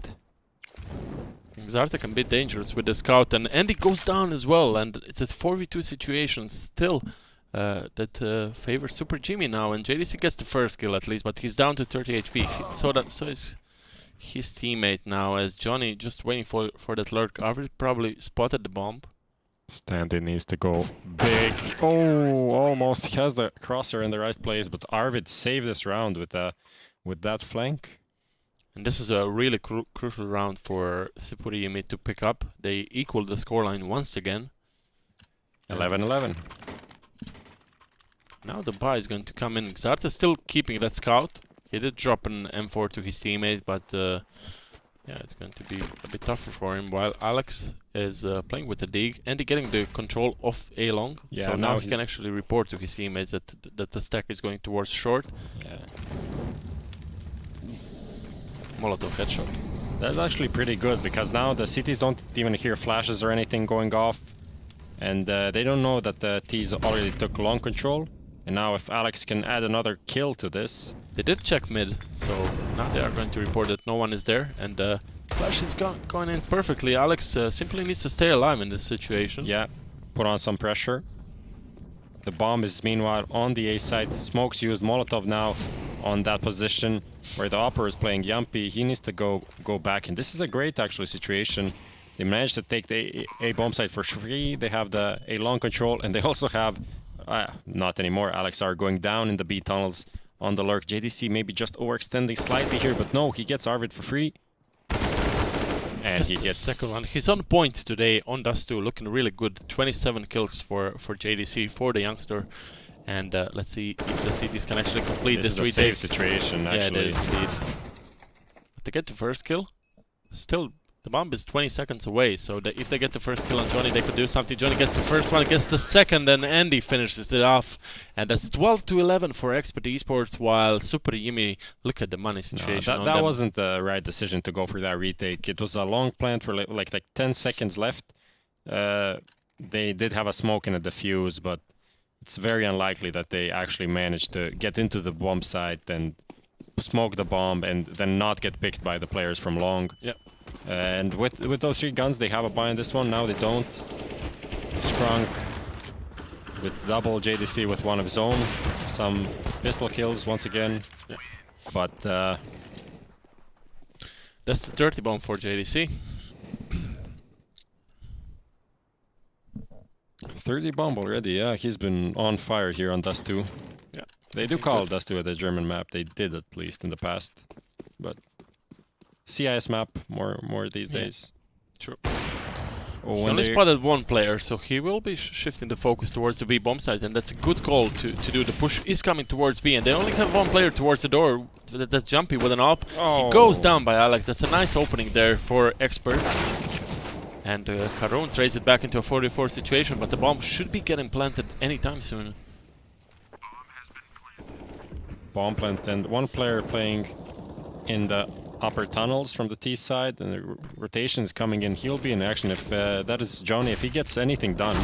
Zarte can be dangerous with the scout, and Andy goes down as well, and it's a 4v2 situation still that favors SuperJymy now, and JDC gets the first kill at least, but he's down to 30 HP. So is his teammate now, as Johnny just waiting for that lurk. Arvid probably spotted the bomb. Standy needs to go big. Oh, almost. He has the crosser in the right place, but Arvid saved this round with that flank. And this is a really crucial round for SuperJymy to pick up. They equal the scoreline once again. 11-11. Now the buy is going to come in. Zarte still keeping that scout. He did drop an M4 to his teammate, but yeah, it's going to be a bit tougher for him. While Alex is playing with the dig, and getting the control of A long. Yeah, so now he can actually report to his teammates that the stack is going towards short. Yeah. Molotov headshot. That's actually pretty good, because now the cities don't even hear flashes or anything going off, and they don't know that the T's already took long control. And now if Alex can add another kill to this... They did check mid, so now they are going to report that no one is there, and flash is going in perfectly. Alex simply needs to stay alive in this situation. Yeah, put on some pressure. The bomb is meanwhile on the A side. Smokes used. Molotov now on that position where the Opera is playing Yumpy. He needs to go back, and this is a great actually situation. They managed to take the A bomb site for free. They have the A long control, and they also have not anymore. Alex are going down in the B tunnels on the lurk. JDC maybe just overextending slightly here, but no, he gets Arvid for free. And That's he the gets... second one. He's on point today on Dust 2, looking really good. 27 kills for JDC, for the youngster. And let's see if the cities can actually complete this is a safe retake. situation, actually. Yeah, it is indeed. But to get the first kill, still the bomb is 20 seconds away, so that if they get the first kill on Johnny, they could do something. Johnny gets the first one, gets the second, and Andy finishes it off. And that's 12-11 for Expert Esports, while SuperJymy, look at the money situation. No, that wasn't the right decision to go for that retake. It was a long plant for like 10 seconds left. They did have a smoke and a defuse, but it's very unlikely that they actually managed to get into the bomb site and smoke the bomb and then not get picked by the players from long. Yep. And with those 3 guns, they have a buy on this one. Now they don't. Strong with double, JDC with one of his own. Some pistol kills once again. Yeah. But that's the 30 bomb for JDC. 30 bomb already, yeah. He's been on fire here on Dust 2. Yeah. They do call Dust 2 the German map. They did at least in the past. But CIS map more these days. True. Oh, He when only they- spotted one player, so he will be shifting the focus towards the B bomb site, and that's a good call to do. The push is coming towards B, and they only have one player towards the door. That's Jumpy with an op. Oh. He goes down by Alex. That's a nice opening there for Expert. And Caron trades it back into a 44 situation, but the bomb should be getting planted anytime soon. Bomb plant, and one player playing in the upper tunnels from the T side, and the rotation is coming in. He'll be in action if that is Johnny. If he gets anything done,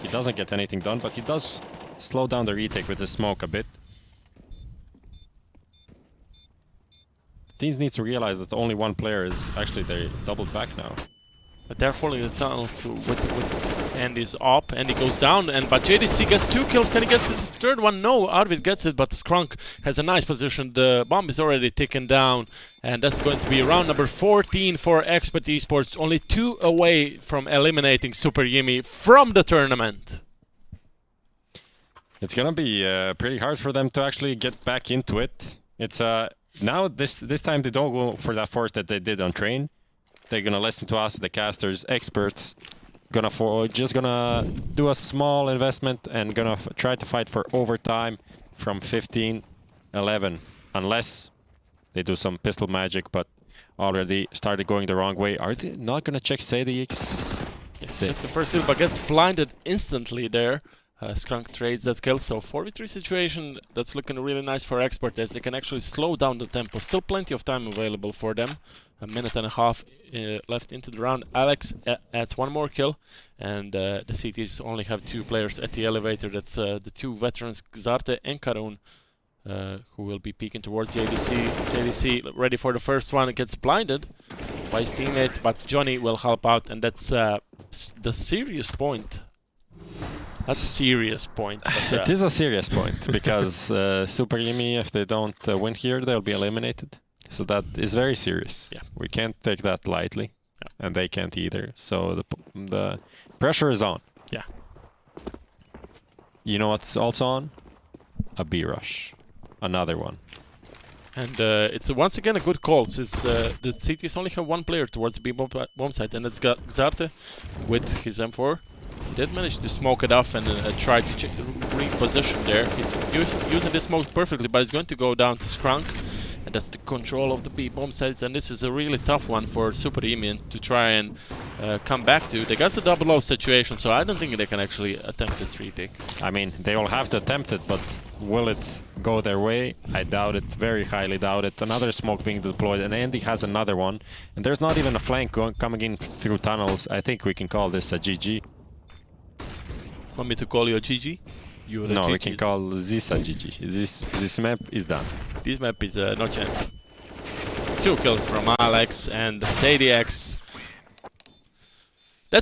he doesn't get anything done, but he does slow down the retake with his smoke a bit. Teams need to realize that only one player is actually they doubled back now. But they're following the tunnels with Andy's up. Andy goes down, but JDC gets 2 kills. Can he get the third one? No, Arvid gets it, but Skrunk has a nice position. The bomb is already ticking down, and that's going to be round number 14 for Expert Esports. Only 2 away from eliminating SuperJymy from the tournament. It's gonna be pretty hard for them to actually get back into it. It's now this time they don't go for that force that they did on Train. They're gonna listen to us, the casters, experts. Just gonna do a small investment and gonna try to fight for overtime from 15-11, unless they do some pistol magic, but already started going the wrong way. Are they not gonna check Sadix? That's the first kill, but gets blinded instantly there. Skrunk trades that kill, so 4v3 situation that's looking really nice for Expert as they can actually slow down the tempo. Still plenty of time available for them. A minute and a half left into the round. Alex adds 1 more kill, and the CTs only have 2 players at the elevator. That's the 2 veterans, Xarte and Karun, who will be peeking towards the ADC. JDC ready for the first one. It gets blinded by his teammate, but Johnny will help out, and that's the serious point. That's a serious point. But, it is a serious point because SuperJymy, if they don't win here, they'll be eliminated. So that is very serious. Yeah. We can't take that lightly, and they can't either. So the pressure is on. Yeah. You know what's also on? A B rush, another one. And it's once again a good call. Since the CTs only have 1 player towards the B bomb site, and it's got Xarte with his M4. He did manage to smoke it off and try to reposition there. He's using this smoke perfectly, but he's going to go down to Skrunk. And that's the control of the B bomb sites, and this is a really tough one for SuperJymy to try and come back to. They got the double O situation, so I don't think they can actually attempt this retake. I mean, they will have to attempt it, but will it go their way? I doubt it, very highly doubt it. Another smoke being deployed, and Andy has another one. And there's not even a flank coming in through tunnels. I think we can call this a GG. Want me to call you a GG? No, we can call this a GG. This map is done. This map is no chance. 2 kills from Alex, and SadieX